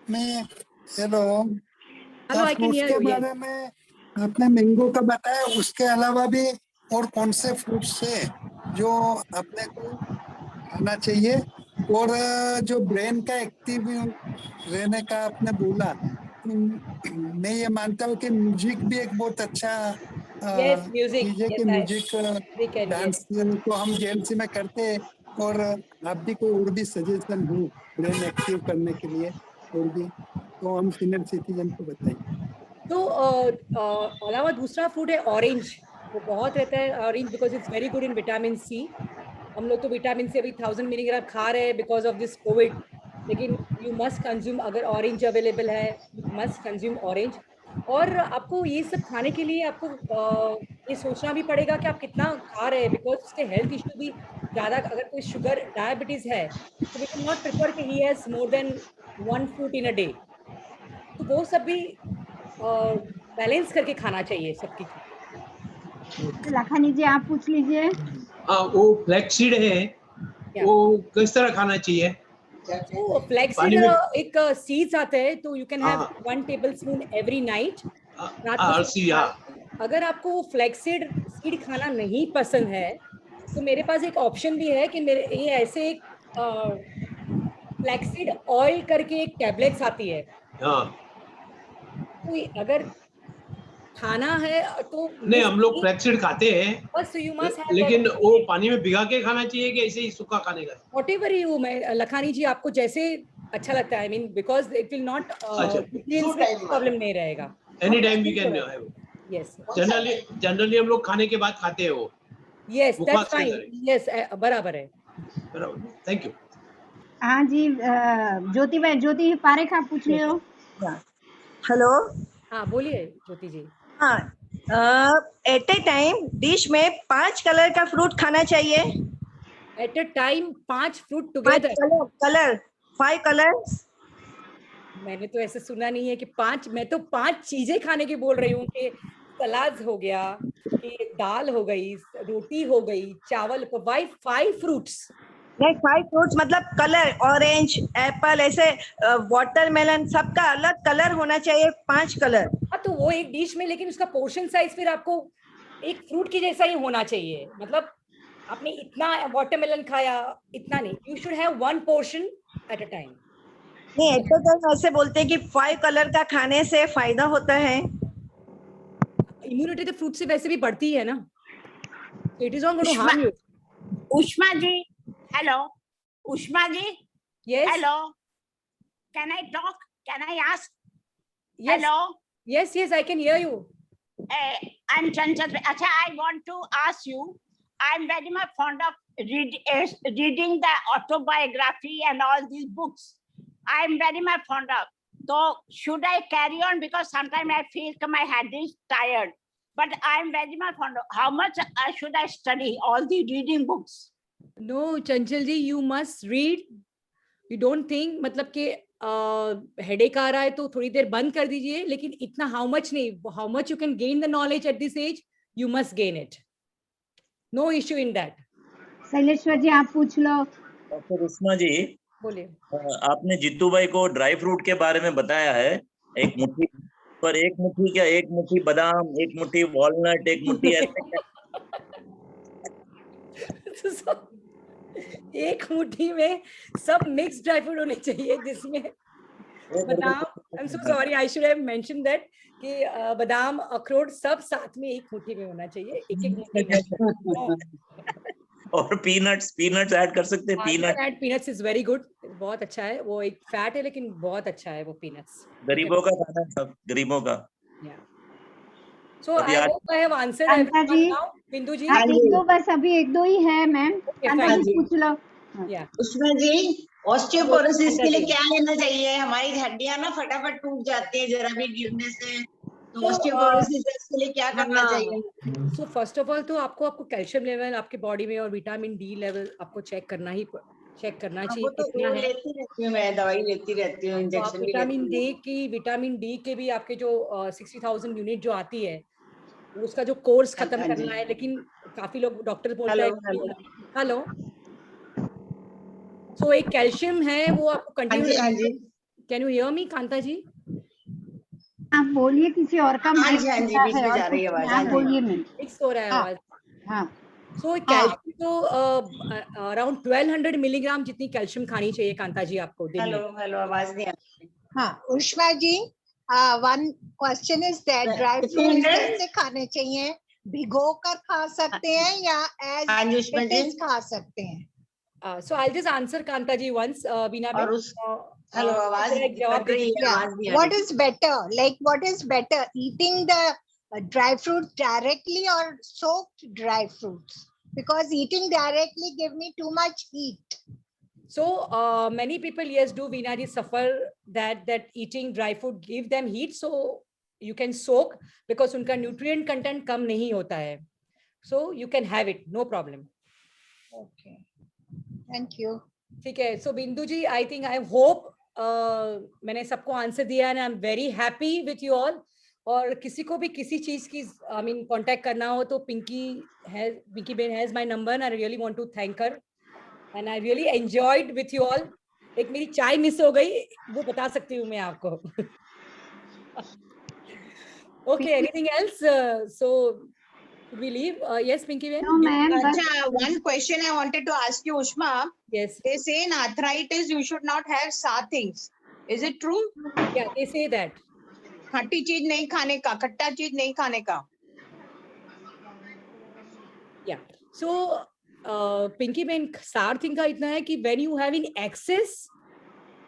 मैं फ्रूट्स के बारे में आपने मैंगो का बताया, उसके अलावा भी और कौन से फ्रूट्स है जो अपने को खाना चाहिए? और जो ब्रेन का एक्टिव रहने का आपने बोला, मैं ये मानता हूँ कि म्यूजिक भी एक बहुत अच्छा चीज है कि म्यूजिक डांस तो हम जेम्स में करते हैं, और आप भी कोई और भी सजेशन हो ब्रेन एक्टिव करने के लिए और भी, तो हम सीनियर सिटीजन को बताइए। तो अलावा दूसरा फ्रूट है ऑरेंज, वो बहुत रहता है orange, because it's very good in vitamin C. हम लोग तो विटामिन सी अभी 1000 मिलीग्राम खा रहे हैं बिकॉज ऑफ दिस कोविड, लेकिन यू मस्ट कंज्यूम, अगर ऑरेंज अवेलेबल है यू मस्ट कंज्यूम ऑरेंज। और आपको ये सब खाने के लिए आपको ये सोचना भी पड़ेगा कि आप कितना खा रहे हैं, बिकॉज उसके हेल्थ इश्यू भी ज़्यादा, अगर कोई शुगर डायबिटीज है तो वी कैन नॉट प्रिफर कि he has more than 1 fruit in a day. तो वो सब भी बैलेंस करके खाना चाहिए सबकी। लखानी जी आप पूछ लीजिए। वो फ्लैक्सीड है, वो किस तरह खाना चाहिए? तो फ्लैक्सीड एक सीड्स आते हैं, तो you can have 1 tablespoon every night. अगर आपको वो फ्लैक्सीड सीड खाना नहीं पसंद है तो मेरे पास एक ऑप्शन भी है कि मेरे ये ऐसे एक फ्लैक्सीड ऑयल करके एक टैबलेट्स आती है। तो अगर खाना है तो नहीं, हम लोग फ्लैक्सीड खाते हैं, बस यू मस्ट हैव, लेकिन वो पानी में भिगा के खाना चाहिए कि ऐसे ही सूखा खाने का? व्हाटएवर यू, मैं लखानी जी आपको जैसे अच्छा लगता है, I mean because it will not problem नहीं रहेगा, any time we can have. Yes, generally हम लोग खाने के बाद खाते हैं वो। यस दैट्स फाइन, यस बराबर है, बराबर। Thank you. हाँ जी, ज्योति पारेख आप पूछ लियो। हेलो, हाँ बोलिए ज्योति जी। हाँ, एट ए टाइम डिश में 5 कलर का फ्रूट खाना चाहिए? At a time 5 fruit together? Colour 5 colours? मैंने तो ऐसे सुना नहीं है कि 5, मैं तो 5 चीजें खाने की बोल रही हूँ कि सलाद हो गया, कि दाल हो गई, रोटी हो गई, चावल, 5 फ्रूट्स? नहीं, 5 फ्रूट्स मतलब कलर, ऑरेंज, एप्पल, ऐसे वाटरमेलन, सबका अलग कलर होना चाहिए, 5 कलर। हाँ तो वो एक डिश में, लेकिन उसका पोर्शन साइज फिर आपको एक फ्रूट की जैसा ही होना चाहिए। मतलब आपने इतना वाटरमेलन खाया, इतना नहीं, you should have 1 portion at a time. नहीं, एट अ टाइम ऐसे बोलते हैं कि 5 कलर का खाने से फायदा होता है। इम्यूनिटी तो फ्रूट से वैसे भी बढ़ती है ना, it is not going to harm you. Ushma ji, hello. Ushma ji, yes, hello, can I talk, can I ask? yes, hello, yes, I can hear you. I'm Chanchal. Acha, I want to ask you, I'm very much fond of reading the autobiography and all these books. I'm very much fond of. So should I carry on, because sometimes I feel my head is tired, but I'm very much fond of. How much should I study all the reading books? No, Chanchal ji, you must read. You don't think मतलब कि headache आ रहा है तो थोड़ी देर बंद कर दीजिए, लेकिन इतना how much नहीं, how much you can gain the knowledge at this age, you must gain it. No issue in that. Shaileshwar जी आप पूछ लो। डॉक्टर उष्मा जी, बोलिए। आपने जीतू भाई को ड्राई फ्रूट के बारे में बताया है, एक मुट्ठी पर, एक मुट्ठी क्या, एक मुट्ठी बादाम, एक मुट्ठी वॉलनट, एक मुट्ठी ऐसे एक मुट्ठी में सब मिक्स ड्राई फ्रूट होने चाहिए, जिसमें बादाम, I'm so sorry, I should have mentioned that कि बादाम अखरोट सब साथ में एक मुट्ठी में होना चाहिए, एक एक मुट्ठी में। और पीनट्स ऐड कर सकते हैं। पीनट्स इज वेरी गुड, बहुत अच्छा है। वो एक फैट है लेकिन बहुत अच्छा है वो पीनट्स। गरीबों का खाना है सब, गरीबों का। So I hope I have answered everyone now. बिंदु जी, एक दो बस अभी एक दो ही है मैम, कांता जी पूछ लो। उष्मा जी, ऑस्टियोपोरोसिस के लिए क्या लेना चाहिए? हमारी हड्डियां ना फटाफट टूट जाती है जरा भी गिरने से, तो ऑस्टियोपोरोसिस के लिए क्या करना चाहिए? So first of all तो आपको कैल्शियम लेवल आपके बॉडी में और विटामिन डी लेवल आपको चेक करना चाहिए कितना है। लेती रहती हूँ मैं, दवाई लेती रहती हूँ, इंजेक्शन भी विटामिन डी के भी आपके जो 60,000 यूनिट जो आती है उसका जो कोर्स खत्म करना है, लेकिन काफी लोग डॉक्टर बोलता है हेलो सो एक कैल्शियम है वो आपको continue. Can you hear me Kanta ji? आप बोलिए, किसी और का हाँ जी बीच में जा रही है आवाज। आप बोलिए, मिक्स हो रहा है आवाज। हाँ सो कैल्शियम तो अराउंड 1200 मिलीग्राम जितनी कैल्शियम खानी चाहिए कांता जी आपको दिन में। हेलो आवाज नहीं आ रही। हाँ Ushma ji, one question is that dry fruits कैसे खाने चाहिए? भिगो कर खा सकते हैं या एज इट इज खा सकते हैं? So I'll just answer Kanta ji once. Veena hello, आवाज कट रही है, आवाज नहीं आ रही। What is better? Like what is better, eating the dry fruits directly or soaked dry fruits? Because eating directly give me too much heat. So many people yes do Veena ji suffer that eating dry fruit give them heat. So you can soak because उनका nutrient content कम नहीं होता है. So you can have it, no problem. Okay. Thank you. ठीक है। So बिंदु जी, I think I hope मैंने सबको answer दिया है, I'm very happy with you all. और किसी को भी किसी चीज की कांटेक्ट करना हो तो Pinky ben has my number and I really want to thank her and I really enjoyed with you all. एक मेरी चाय मिस हो गई, वो बता सकती हूँ मैं आपको। Okay, anything else? So we leave. Yes, Pinky Ben. No, ma'am. One question I wanted to ask you, Ushma. Yes. They say in arthritis you should not have sour things. Is it true? Yeah, they say that. खट्टी चीज नहीं खाने का, खट्टा चीज नहीं खाने का। Yeah. So Pinky Ben, sour thing का इतना है कि when you have in excess,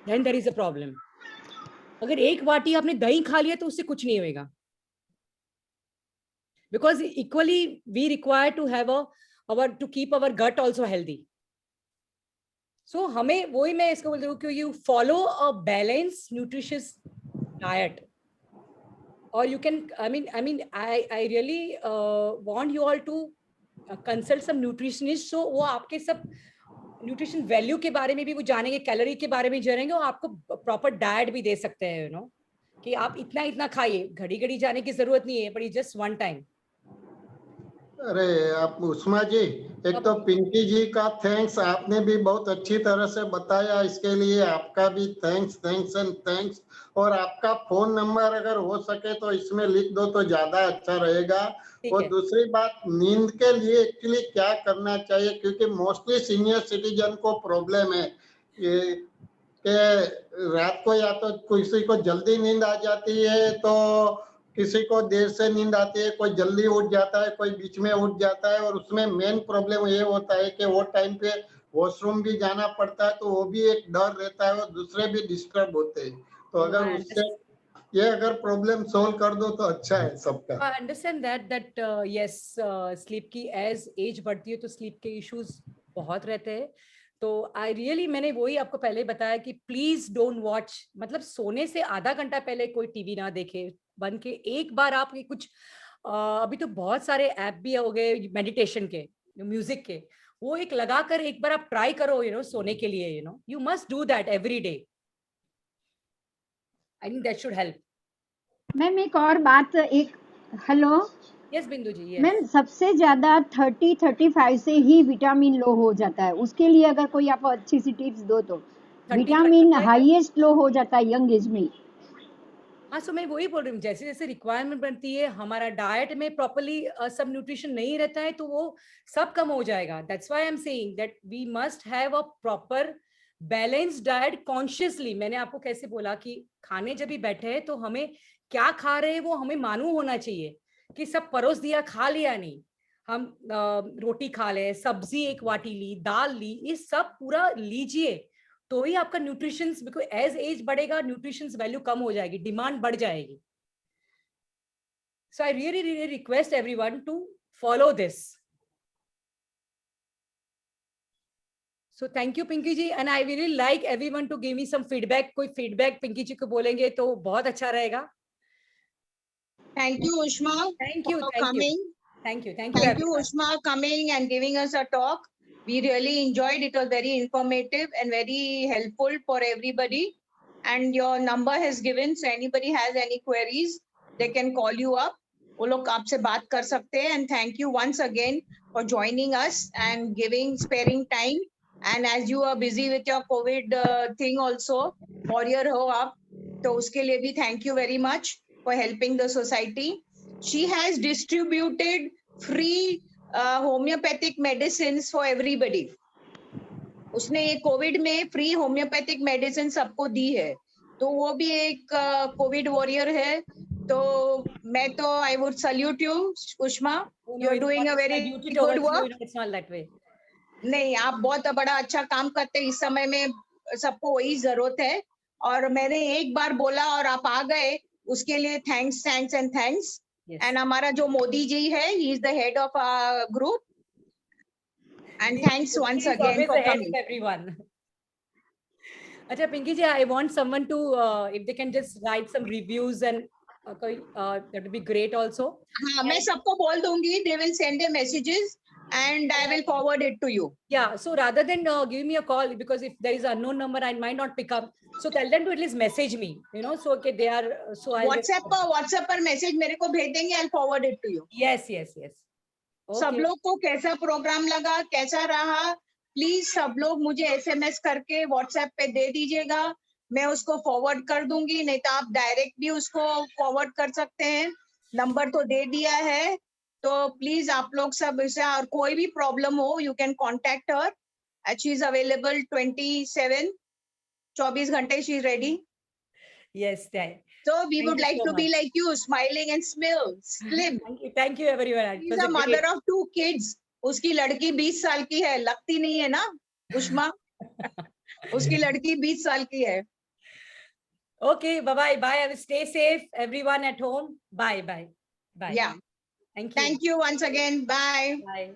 then there is a problem. अगर एक बाटी आपने दही खा लिया तो उससे कुछ नहीं होएगा। Because equally we require to have to keep our gut also healthy. So हमें वही मैं इसको बोलती हूँ कि you follow a balanced nutritious diet, or you can I really want you all to consult some nutritionists. So वो आपके सब nutrition value के बारे में भी वो जानेंगे, कैलोरी के बारे में जानेंगे और आपको proper diet भी दे सकते हैं, you know, कि आप इतना खाइए, घड़ी जाने की जरूरत नहीं है, but it's just one time. अरे आप उष्मा जी, एक तो पिंकी जी का थैंक्स, आपने भी बहुत अच्छी तरह से बताया, इसके लिए आपका भी थैंक्स। और आपका फोन नंबर अगर हो सके तो इसमें लिख दो तो ज्यादा अच्छा रहेगा। और दूसरी बात, नींद के लिए एक्चुअली क्या करना चाहिए, क्योंकि मोस्टली सीनियर सिटीजन को प्रॉब्लम है कि रात को या तो किसी को जल्दी नींद आ जाती है तो किसी को देर से नींद आती है, कोई जल्दी उठ जाता है, कोई बीच में उठ जाता है, और उसमें मेन प्रॉब्लम ये होता है कि वो टाइम पे वॉशरूम भी जाना पड़ता है, तो वो भी एक डर रहता है और दूसरे भी डिस्टर्ब होते हैं। तो अगर उससे ये अगर प्रॉब्लम सॉल्व कर दो तो अच्छा है सबका। I understand that yes, sleep की एज एज बढ़ती है तो स्लीप के इश्यूज बहुत रहते हैं। तो आई रियली, मैंने वही आपको पहले बताया कि प्लीज डोंट वॉच, मतलब सोने से आधा घंटा पहले कोई टीवी ना देखे, बन के एक बार आप कुछ अभी तो बहुत सारे ऐप भी हो गए मेडिटेशन के, म्यूजिक के, वो एक लगा कर एक बार आप ट्राई करो, यू नो, सोने के लिए, you know, you must do that every day. I think that should help. Ma'am एक और बात, हेलो। यस बिंदु जी। yes. मैम सबसे ज्यादा 30-35 से ही विटामिन लो हो जाता है, उसके लिए अगर कोई आप अच्छी सी टिप्स दो तो। विटामिन हाईएस्ट लो हो जाता है यंग एज में। हाँ, सो मैं वही बोल रही हूँ, जैसे जैसे रिक्वायरमेंट बनती है, हमारा डाइट में प्रॉपर्ली सब न्यूट्रिशन नहीं रहता है तो वो सब कम हो जाएगा। That's why I am saying that we must have a proper balance diet consciously, मैंने आपको कैसे बोला कि खाने जब भी बैठे हैं तो हमें क्या खा रहे हैं वो हमें मालूम होना चाहिए कि सब परोस दिया खा लिया नहीं, हम रोटी खा ले, सब्जी एक वाटी ली, दाल ली, ये सब पूरा लीजिए तो ही आपका न्यूट्रिशंस, बिकॉज एज एज बढ़ेगा न्यूट्रिशंस वैल्यू कम हो जाएगी, डिमांड बढ़ जाएगी. So I really request everyone to follow this. So thank you Pinky ji, and I really like everyone to give me some feedback. कोई feedback Pinky ji को बोलेंगे तो बहुत अच्छा रहेगा. Thank you Ushma. Thank you, for thank coming. you. Thank you Thank you everyone. Ushma coming and giving us a talk. We really enjoyed it. It was very informative and very helpful for everybody. And your number has given, so anybody has any queries, they can call you up. वो लोग आपसे बात कर सकते हैं. And thank you once again for joining us and sparing time. And as you are busy with your COVID thing also, warrior हो आप, तो उसके लिए भी thank you very much for helping the society. She has distributed free homeopathic medicines for everybody. उसने ये Covid में free homeopathic medicine सबको दी है, तो वो भी एक कोविड वॉरियर है. तो मैं तो I would salute you Ushma, you are doing a very good work. नहीं, आप बहुत बड़ा अच्छा काम करते हैं. इस समय में सबको वही जरूरत है, और मैंने एक बार बोला और आप आ गए, उसके लिए थैंक्स एंड थैंक्स. एंड हमारा जो मोदी जी है, he is the head of our group. And thanks once again for coming. Everyone. अच्छा Pinky ji, I want someone to if they can just write some reviews and that would be great also. हाँ, मैं सबको बोल दूंगी. They will send their messages and I will forward it to you. Yeah, so rather than give me a call, because if there is an unknown number I might not pick up, so tell them to at least message me, you know, so okay they are so I WhatsApp पर message मेरे को भेज देंगे. I'll forward it to you. Yes. सब लोग को कैसा programme लगा, कैसा रहा, प्लीज सब लोग मुझे SMS करके WhatsApp पे दे दीजिएगा. मैं उसको फॉरवर्ड कर दूंगी, नहीं तो आप डायरेक्ट भी उसको फॉरवर्ड कर सकते हैं. नंबर तो दे दिया है, तो प्लीज आप लोग सब इसे, और कोई भी प्रॉब्लम हो, you can contact her. She is available 24 घंटे. She is ready. Yes, so we would like to be like you, smiling and slim. Thank you everyone. She's a mother of 2 kids. उसकी लड़की 20 साल की है, लगती नहीं है ना उष्मा? उसकी लड़की 20 साल की है. Okay, bye. Stay safe everyone at home. Bye. Yeah. Thank you. Thank you once again. Bye. Bye.